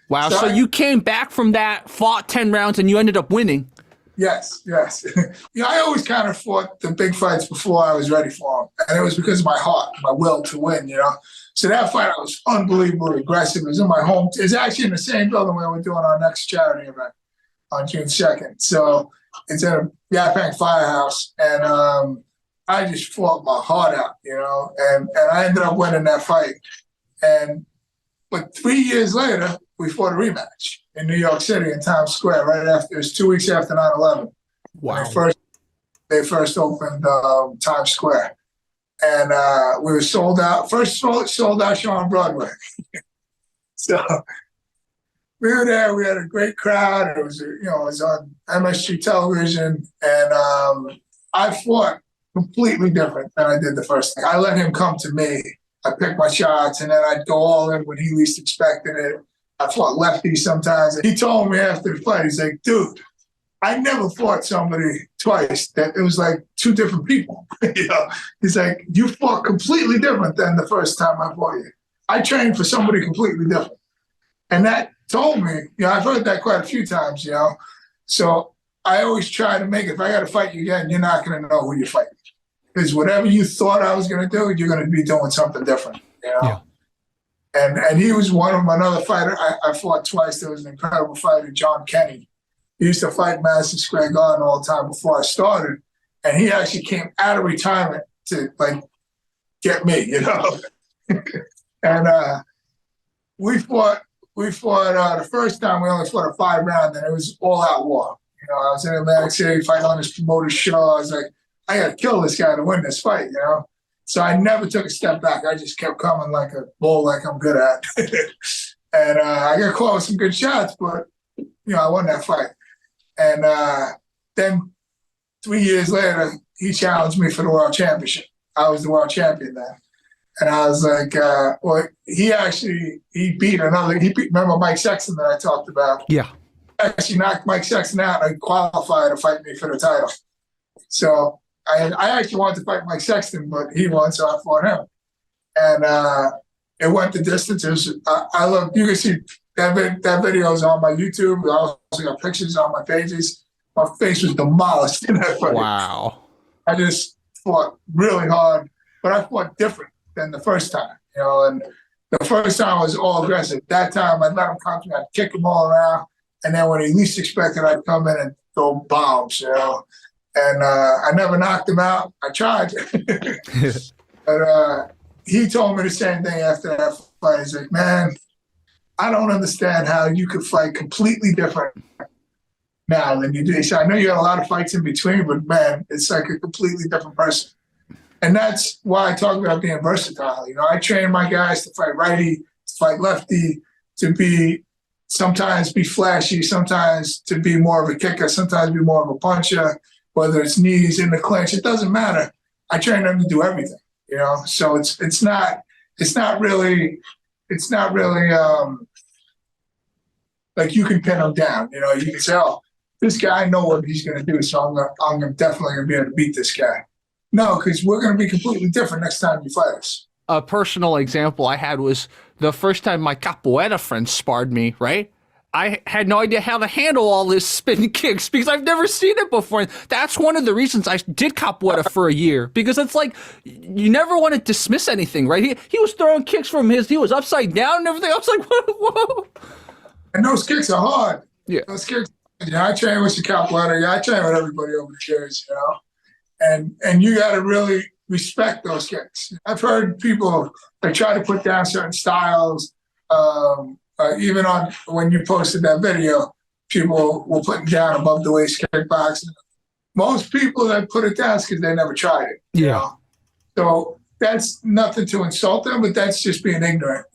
Wow. So you came back from that, fought 10 rounds, and you ended up winning. Yes. I always kind of fought the big fights before I was ready for them. And it was because of my heart, my will to win, So that fight, I was unbelievably aggressive. It was in my home. It's actually in the same building where we're doing our next charity event on June 2nd. So it's in a Yaphank firehouse. And I just fought my heart out, and I ended up winning that fight. But 3 years later, we fought a rematch in New York City in Times Square right after. It was 2 weeks after 9/11. Wow. They first opened Times Square, and we were sold out. First sold out show on Broadway. So we were there. We had a great crowd. It was it was on MSG television, and I fought completely different than I did the first time. I let him come to me. I picked my shots, and then I'd go all in when he least expected it. I fought lefties sometimes. He told me after the fight, he's like, dude, I never fought somebody twice that it was like two different people. He's like, you fought completely different than the first time I fought you. I trained for somebody completely different. And that told me, I've heard that quite a few times, So I always try to make it, if I got to fight you again, you're not going to know who you're fighting. Because whatever you thought I was going to do, you're going to be doing something different, Yeah. And he was another fighter I fought twice. There was an incredible fighter, John Kenny. He used to fight Madison Square Garden all the time before I started. And he actually came out of retirement to get me, and we fought the first time we only fought a 5-round, and it was all out war. I was in Atlantic City fighting on this promoter's show. I was like, I got to kill this guy to win this fight, So I never took a step back. I just kept coming like a bull, like I'm good at. And I got caught with some good shots, but, I won that fight. And then 3 years later, he challenged me for the world championship. I was the world champion then. And I was like, he beat remember Mike Sexton that I talked about? Yeah. Actually knocked Mike Sexton out and qualified to fight me for the title. So I actually wanted to fight Mike Sexton, but he won, so I fought him. And it went the distance. I love, you can see that video is on my YouTube. I also got pictures on my pages. My face was demolished in that fight. Wow. I just fought really hard, but I fought different than the first time, and the first time was all aggressive. That time I let him come to me, I'd kick him all around. And then when he least expected, I'd come in and throw bombs, And I never knocked him out. I tried. But he told me the same thing after that fight. He's like, man, I don't understand how you could fight completely different now than you did. He said, I know you had a lot of fights in between, but man, it's like a completely different person. And that's why I talk about being versatile. I train my guys to fight righty, to fight lefty, to sometimes be flashy, sometimes to be more of a kicker, sometimes be more of a puncher, whether it's knees in the clinch, it doesn't matter. I train them to do everything, So it's not really like you can pin them down. You can say, oh, this guy, I know what he's going to do, so I'm definitely going to be able to beat this guy. No, because we're going to be completely different next time you fight us. A personal example I had was the first time my capoeira friend sparred me, right? I had no idea how to handle all this spin kicks because I've never seen it before. That's one of the reasons I did capoeira for a year, because it's like you never want to dismiss anything, right? He was throwing kicks he was upside down and everything. I was like, whoa. And those kicks are hard. Yeah. Those kicks, I train with the capoeira. I train with everybody over the years, And you got to really respect those kicks. I've heard people try to put down certain styles. Even on when you posted that video, people were putting down above the waist kickboxing. Most people that put it down is because they never tried it. Yeah. So that's nothing to insult them, but that's just being ignorant.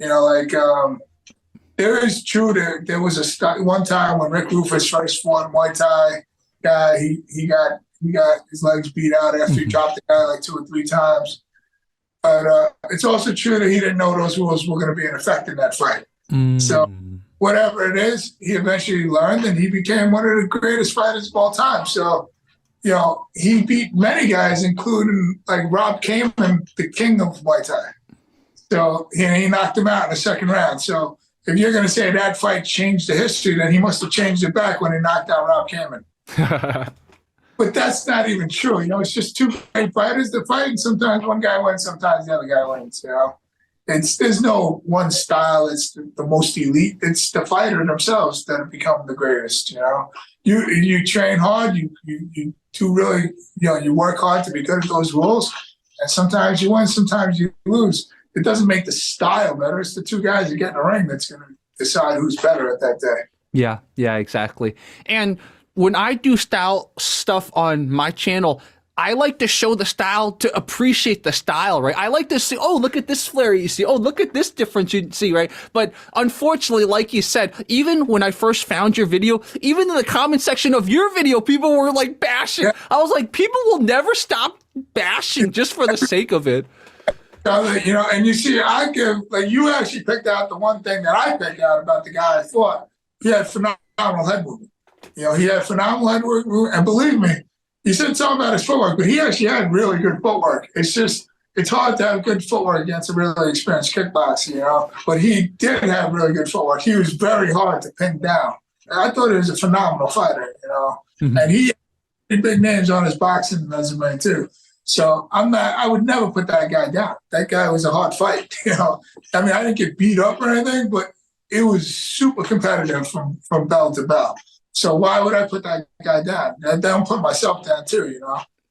There is true that there was one time when Rick Rufus first fought Muay Thai guy, he got his legs beat out after he dropped the guy like 2 or 3 times. But it's also true that he didn't know those rules were going to be in effect in that fight. So whatever it is, he eventually learned, and he became one of the greatest fighters of all time. So, he beat many guys, including like Rob Kamen, the king of Muay Thai. So he knocked him out in the second round. So if you're going to say that fight changed the history, then he must have changed it back when he knocked out Rob Kamen. But that's not even true. It's just 2 great fighters that fight, and sometimes one guy wins, sometimes the other guy wins. There's no one style. It's the most elite. It's the fighter themselves that have become the greatest. You train hard. You do really. You work hard to be good at those rules, and sometimes you win, sometimes you lose. It doesn't make the style better. It's the 2 guys that get in the ring that's going to decide who's better at that day. Yeah, exactly. And when I do style stuff on my channel, I like to show the style to appreciate the style, right? I like to see, oh, look at this flare you see. Oh, look at this difference you see, right? But unfortunately, like you said, even when I first found your video, even in the comment section of your video, people were like bashing. Yeah. I was like, people will never stop bashing just for the sake of it. And you see, you actually picked out the one thing that I picked out about the guy I fought. He had phenomenal head movement. He had phenomenal head movement, and believe me, he said something about his footwork, but he actually had really good footwork. It's hard to have good footwork against a really experienced kickboxer, but he did have really good footwork. He was very hard to pin down. And I thought he was a phenomenal fighter, and he had big names on his boxing resume too. So I would never put that guy down. That guy was a hard fight, I didn't get beat up or anything, but it was super competitive from bell to bell. So why would I put that guy down? I don't put myself down too,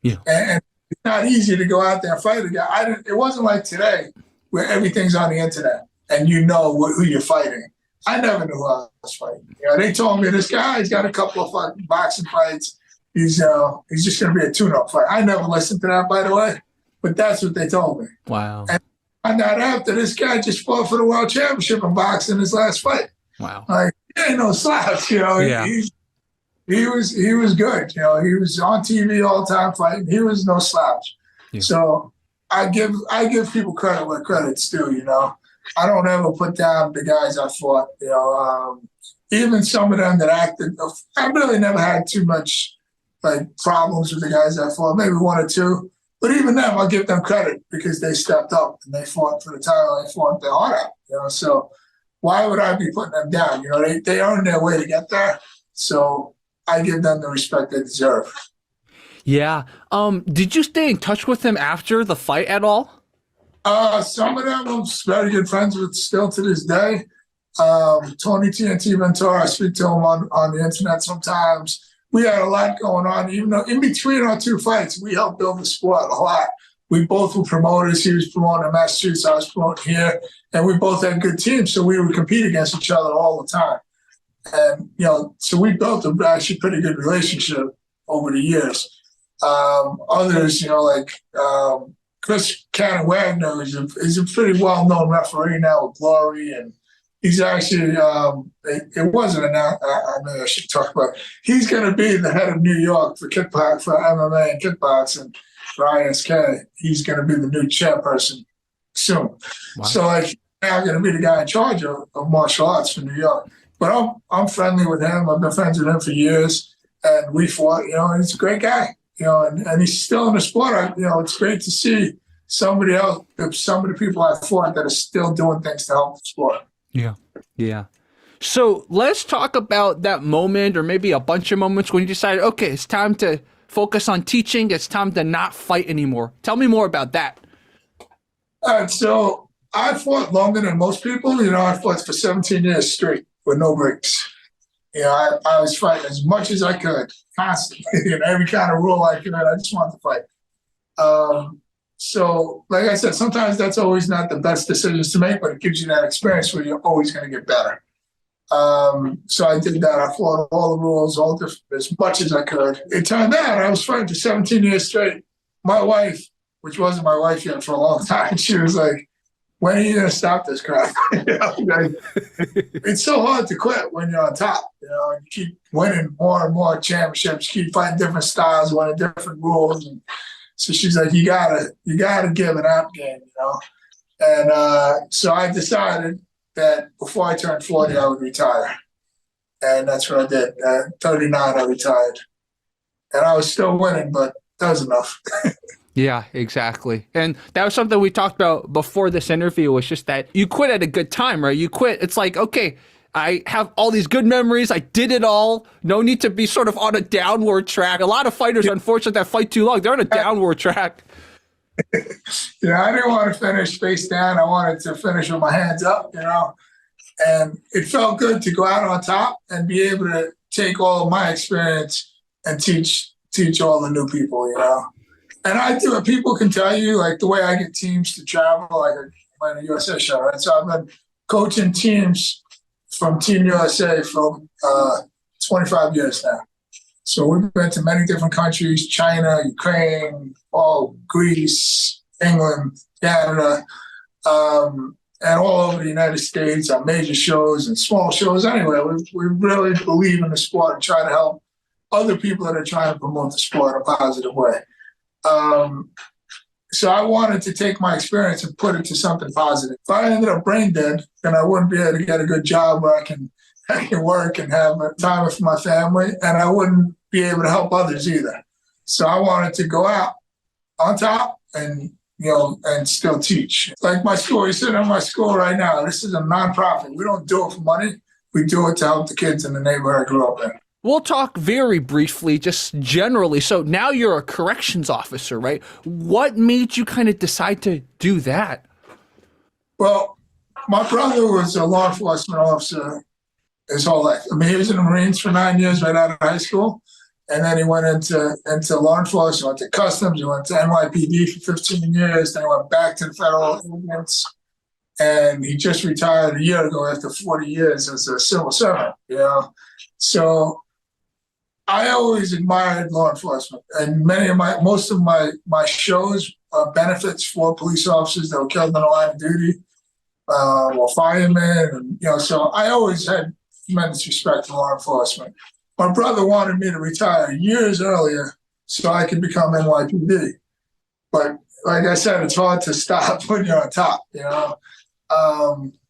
Yeah. And It's not easy to go out there and fight a guy. It wasn't like today where everything's on the internet and you know who you're fighting. I never knew who I was fighting. They told me this guy, he's got a couple of fucking boxing fights. He's just going to be a tune-up fight. I never listened to that, by the way, but that's what they told me. Wow. And I found out after this guy just fought for the world championship in boxing his last fight. Wow. Like, he ain't no slouch, Yeah. He was good. He was on TV all the time fighting. He was no slouch. Yeah. So I give people credit where credit's due. I don't ever put down the guys I fought. Even some of them that acted. I really never had too much problems with the guys I fought. Maybe one or two, but even them, I'll give them credit because they stepped up and they fought for the title. They fought their heart out. So why would I be putting them down? They earned their way to get there. So I give them the respect they deserve. Yeah. Did you stay in touch with him after the fight at all? Some of them I'm very good friends with still to this day. Tony TNT Ventura, I speak to him on the internet sometimes. We had a lot going on, even though in between our two fights, we helped build the sport a lot. We both were promoters. He was promoting in Massachusetts, I was promoting here, and we both had good teams, so we would compete against each other all the time. And, so we built a actually pretty good relationship over the years. Others, Chris Cannon-Wagner is a pretty well-known referee now with Glory, and he's actually, it wasn't announced, I should talk about it. He's going to be the head of New York for MMA and kickboxing for ISK. He's going to be the new chairperson soon. Wow. So he's now going to be the guy in charge of martial arts for New York. But I'm friendly with him. I've been friends with him for years, and we fought. He's a great guy. And he's still in the sport. It's great to see somebody else, some of the people I fought that are still doing things to help the sport. Yeah, yeah. So let's talk about that moment, or maybe a bunch of moments when you decided, okay, it's time to focus on teaching. It's time to not fight anymore. Tell me more about that. All right, so I fought longer than most people. I fought for 17 years straight with no breaks. I was fighting as much as I could, constantly, every kind of rule I could. I just wanted to fight. So, like I said, sometimes that's always not the best decisions to make, but it gives you that experience where you're always going to get better. So I did that. I fought all the rules, as much as I could. It turned out I was fighting for 17 years straight. My wife, which wasn't my wife yet for a long time, she was like, when are you going to stop this crap? It's so hard to quit when you're on top. And you keep winning more and more championships, keep fighting different styles, winning different rules. And so she's like, you gotta give an out game, And so I decided that before I turned 40, I would retire. And that's what I did. At 39, I retired. And I was still winning, but that was enough. Yeah, exactly. And that was something we talked about before this interview, was just that you quit at a good time, right? You quit. It's like, okay, I have all these good memories. I did it all. No need to be sort of on a downward track. A lot of fighters, unfortunately, that fight too long, they're on a downward track. I didn't want to finish face down. I wanted to finish with my hands up, And it felt good to go out on top and be able to take all of my experience and teach all the new people, And I do it. People can tell you, like, the way I get teams to travel, like I'm in a USA show, right? So I've been coaching teams from Team USA for 25 years now. So we've been to many different countries: China, Ukraine, Greece, England, Canada, and all over the United States on major shows and small shows. Anyway, we really believe in the sport and try to help other people that are trying to promote the sport in a positive way. So I wanted to take my experience and put it to something positive. If I ended up brain dead, then I wouldn't be able to get a good job where I can work and have time with my family, and I wouldn't be able to help others either. So I wanted to go out on top and still teach. Like my school, you're sitting in my school right now. This is a nonprofit. We don't do it for money. We do it to help the kids in the neighborhood I grew up in. We'll talk very briefly, just generally. So now you're a corrections officer, right? What made you kind of decide to do that? Well, my brother was a law enforcement officer his whole life. I mean, he was in the Marines for 9 years right out of high school. And then he went into law enforcement, went to customs, he went to NYPD for 15 years, then he went back to the federal agents. And he just retired a year ago after 40 years as a civil servant, So I always admired law enforcement, and most of my shows benefits for police officers that were killed in the line of duty, or firemen, and so I always had tremendous respect for law enforcement. My brother wanted me to retire years earlier so I could become NYPD, but like I said, it's hard to stop when you're on top,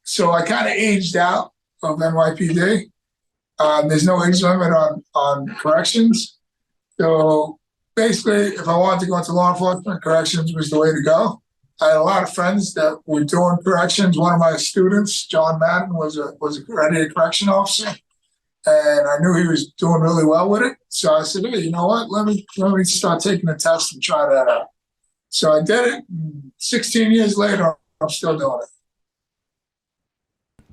So I kind of aged out of NYPD. There's no age limit on corrections. So basically, if I wanted to go into law enforcement, corrections was the way to go. I had a lot of friends that were doing corrections. One of my students, John Madden, was a accredited correction officer, and I knew he was doing really well with it. So I said, hey, you know what? Let me start taking the test and try that out. So I did it. 16 years later, I'm still doing it.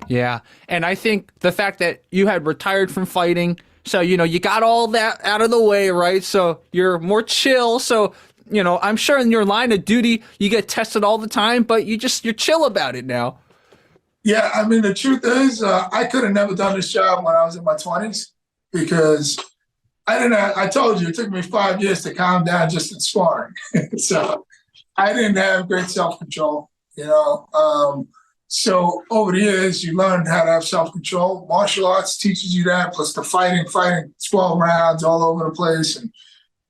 Yeah. And I think the fact that you had retired from fighting, so, you got all that out of the way, right? So you're more chill. So, I'm sure in your line of duty, you get tested all the time, but you're chill about it now. Yeah. I mean, the truth is, I could have never done this job when I was in my 20s because I told you, it took me 5 years to calm down just in sparring. So I didn't have great self-control, So over the years, you learn how to have self-control. Martial arts teaches you that, plus the fighting 12 rounds all over the place, and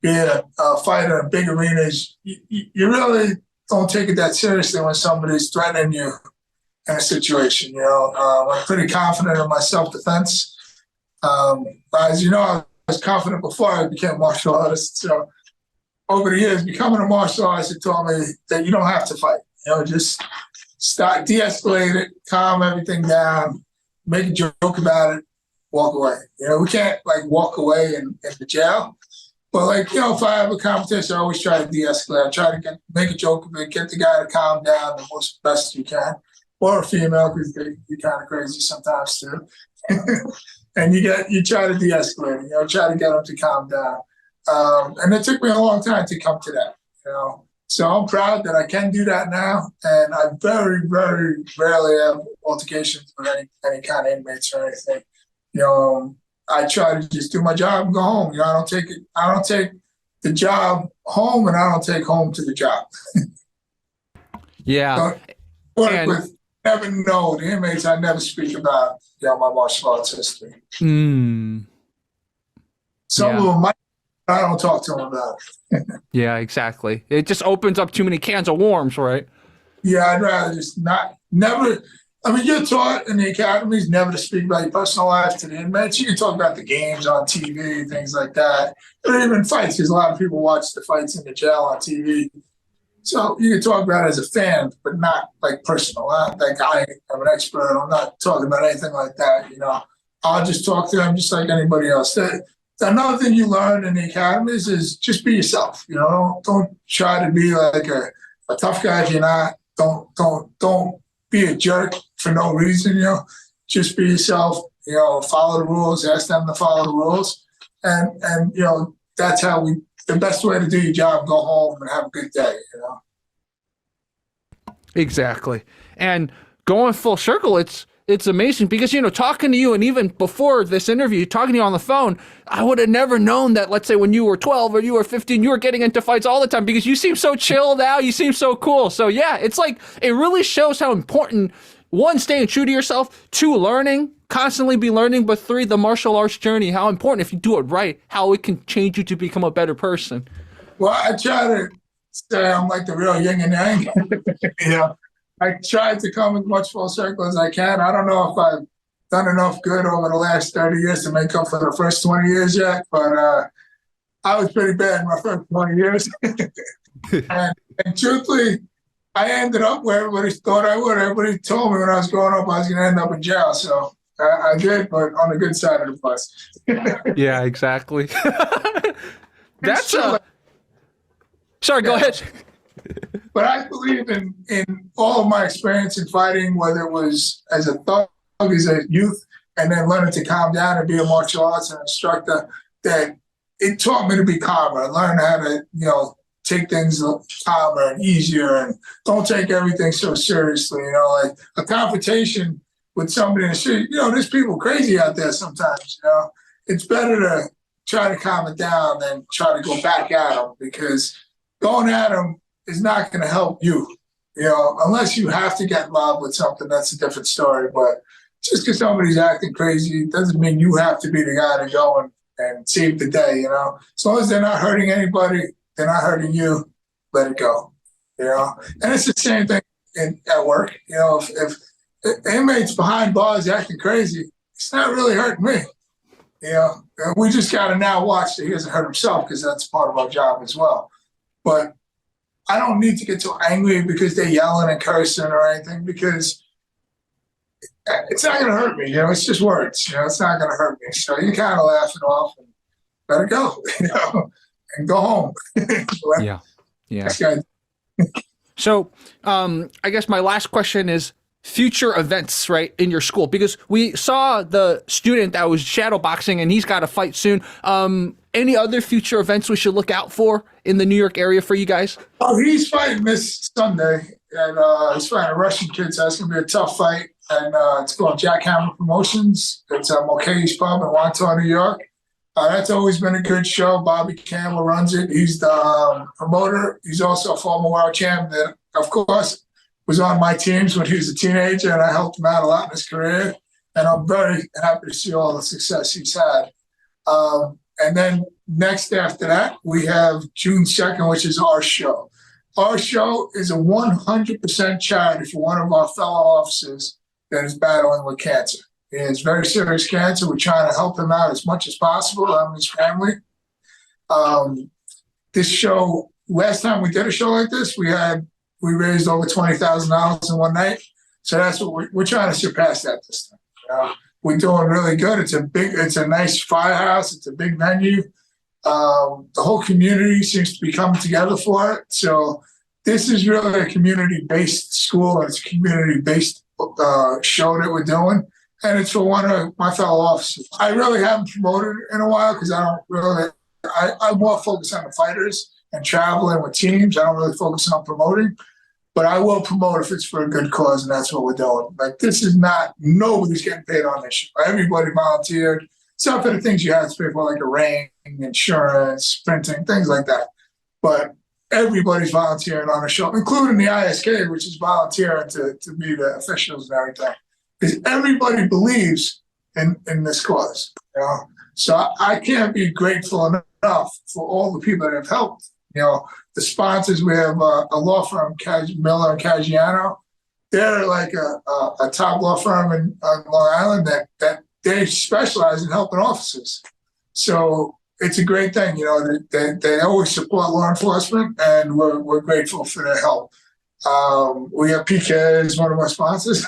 being a fighter in big arenas, you really don't take it that seriously when somebody's threatening you in a situation. I'm pretty confident in my self-defense. As you know, I was confident before I became a martial artist. So over the years, becoming a martial artist, it taught me that you don't have to fight. Just start, de-escalate it, calm everything down, make a joke about it, walk away. We can't walk away in the jail. But if I have a competition, I always try to de-escalate. I try to make a joke of it, get the guy to calm down the most best you can, or a female because you're kind of crazy sometimes too. And you try to de-escalate it, try to get them to calm down. And it took me a long time to come to that, So I'm proud that I can do that now, and I very, very rarely have altercations with any kind of inmates or anything. I try to just do my job and go home. I don't take the job home, and I don't take home to the job. Yeah. Never know the inmates. I never speak about my martial arts history. Some of them I don't talk to them about it. Yeah, exactly. It just opens up too many cans of worms, right? Yeah, I'd rather just never. I mean, you're taught in the academies never to speak about your personal life to the inmates. You can talk about the games on TV, things like that, or even fights, because a lot of people watch the fights in the jail on TV. So you can talk about it as a fan, but not personal. I am an expert. I'm not talking about anything like that. I'll just talk to them just like anybody else. Another thing you learn in the academies is just be yourself. Don't try to be like a tough guy if you're not. Don't be a jerk for no reason. Just be yourself. Follow the rules. Ask them to follow the rules, and that's how the best way to do your job. Go home and have a good day. Exactly, and going full circle, it's amazing because, talking to you, and even before this interview, talking to you on the phone, I would have never known that, let's say when you were 12 or you were 15, you were getting into fights all the time because you seem so chill now. You seem so cool. So yeah, it's it really shows how important, one, staying true to yourself, two, learning, constantly be learning, but three, the martial arts journey, how important, if you do it right, how it can change you to become a better person. Well, I try to say I'm like the real yin and yang. I tried to come as much full circle as I can. I don't know if I've done enough good over the last 30 years to make up for the first 20 years yet, but I was pretty bad in my first 20 years. and truthfully, I ended up where everybody thought I would. Everybody told me when I was growing up I was going to end up in jail. So I did, but on the good side of the bus. Yeah, exactly. That's Sorry, go ahead. But I believe in all of my experience in fighting, whether it was as a thug, as a youth, and then learning to calm down and be a martial arts instructor, that it taught me to be calmer and learn how to, take things calmer and easier and don't take everything so seriously. Like a confrontation with somebody in the street, there's people crazy out there sometimes, It's better to try to calm it down than try to go back at them, because going at them is not going to help you, unless you have to get involved with something. That's a different story. But just because somebody's acting crazy doesn't mean you have to be the guy to go and save the day, As long as they're not hurting anybody, they're not hurting you, let it go, And it's the same thing at work. If inmates behind bars acting crazy, it's not really hurting me. We just got to now watch that he doesn't hurt himself, because that's part of our job as well. But I don't need to get too angry because they're yelling and cursing or anything, because it's not going to hurt me. It's just words. It's not going to hurt me. So you kind of laugh it off and let it go, and go home. Yeah. So I guess my last question is future events, right, in your school, because we saw the student that was shadow boxing and he's got to fight soon. Any other future events we should look out for in the New York area for you guys? Oh, he's fighting this Sunday, and he's fighting a Russian kid, so that's going to be a tough fight. And it's called Jackhammer Promotions. It's Mulcahy's Pub in Wantagh, New York. That's always been a good show. Bobby Campbell runs it. He's the promoter. He's also a former world champ that, of course, was on my teams when he was a teenager, and I helped him out a lot in his career. And I'm very happy to see all the success he's had. And then next after that, we have June 2nd, which is our show. Our show is a 100% charity for one of our fellow officers that is battling with cancer. He has very serious cancer. We're trying to help him out as much as possible, and his family. This show, last time we did a show like this, we raised over $20,000 in one night. So that's what we're trying to surpass that this time. We're doing really good. It's a nice firehouse. It's a big venue. The whole community seems to be coming together for it. So this is really a community-based school, and it's a community-based show that we're doing. And it's for one of my fellow officers. I really haven't promoted in a while because I'm more focused on the fighters and traveling with teams. I don't really focus on promoting. But I will promote if it's for a good cause, and that's what we're doing. Like, this is nobody's getting paid on this show. Everybody volunteered, except for the things you have to pay for, like a ring, insurance, printing, things like that. But everybody's volunteering on the show, including the ISK, which is volunteering to be the officials and everything. Because everybody believes in this cause. So I can't be grateful enough for all the people that have helped. The sponsors, we have a law firm, Miller and Caggiano. They're like a top law firm on Long Island that they specialize in helping officers. So it's a great thing, they always support law enforcement, and we're grateful for their help. We have PK as one of our sponsors.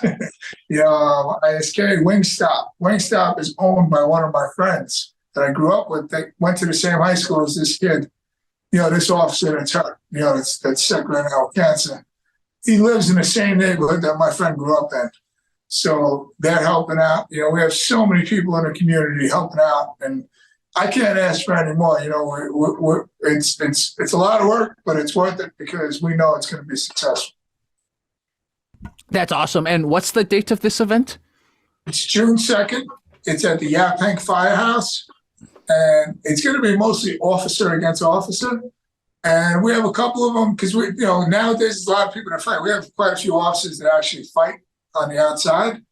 ISK, Wingstop. Wingstop is owned by one of my friends that I grew up with. They went to the same high school as this kid. This officer that's hurt, that's sick right now with cancer. He lives in the same neighborhood that my friend grew up in. So they're helping out. We have so many people in the community helping out, and I can't ask for any more. It's a lot of work, but it's worth it because we know it's going to be successful. That's awesome. And what's the date of this event? It's June 2nd. It's at the Yaphank Firehouse. And it's going to be mostly officer against officer. And we have a couple of them because nowadays there's a lot of people that fight. We have quite a few officers that actually fight on the outside.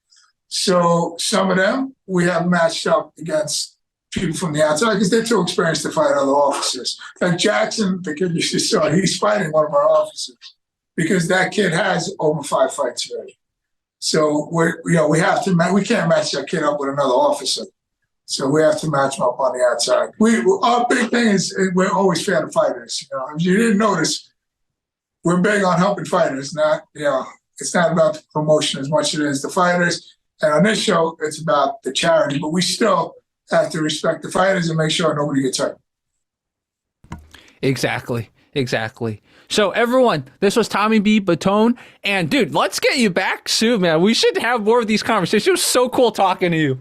So some of them we have matched up against people from the outside because they're too experienced to fight other officers. Like Jackson, the kid you just saw, he's fighting one of our officers because that kid has over 5 fights already. So we have to we can't match that kid up with another officer. So we have to match them up on the outside. Our big thing is we're always fair to fighters. If you didn't notice, we're big on helping fighters. It's not about the promotion as much as it is the fighters. And on this show, it's about the charity. But we still have to respect the fighters and make sure nobody gets hurt. Exactly. So everyone, this was Tommy B. Bottone. And dude, let's get you back soon, man. We should have more of these conversations. It was so cool talking to you.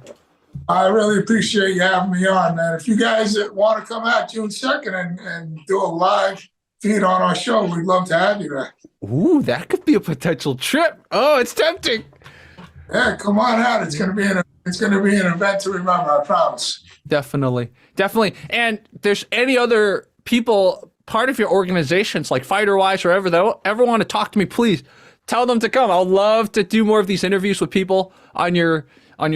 I really appreciate you having me on, man. If you guys want to come out June 2nd and do a live feed on our show, we'd love to have you there. Ooh, that could be a potential trip. Oh, it's tempting. Yeah, come on out. It's gonna be an event to remember, I promise. Definitely. And there's any other people part of your organizations, like Fighter Wise or ever that ever want to talk to me, please tell them to come. I'd love to do more of these interviews with people on your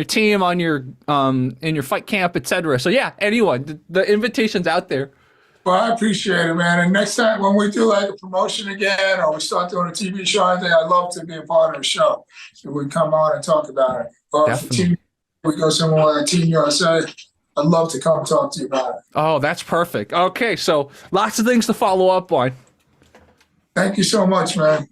team, on your in your fight camp, etc. So yeah, anyone, the invitation's out there. Well, I appreciate it, man. And next time when we do like a promotion again, or we start doing a TV show, I think I'd love to be a part of the show. So we come on and talk about it. Or if we go somewhere like Team USA, I'd love to come talk to you about it. Oh, that's perfect. Okay, so lots of things to follow up on. Thank you so much, man.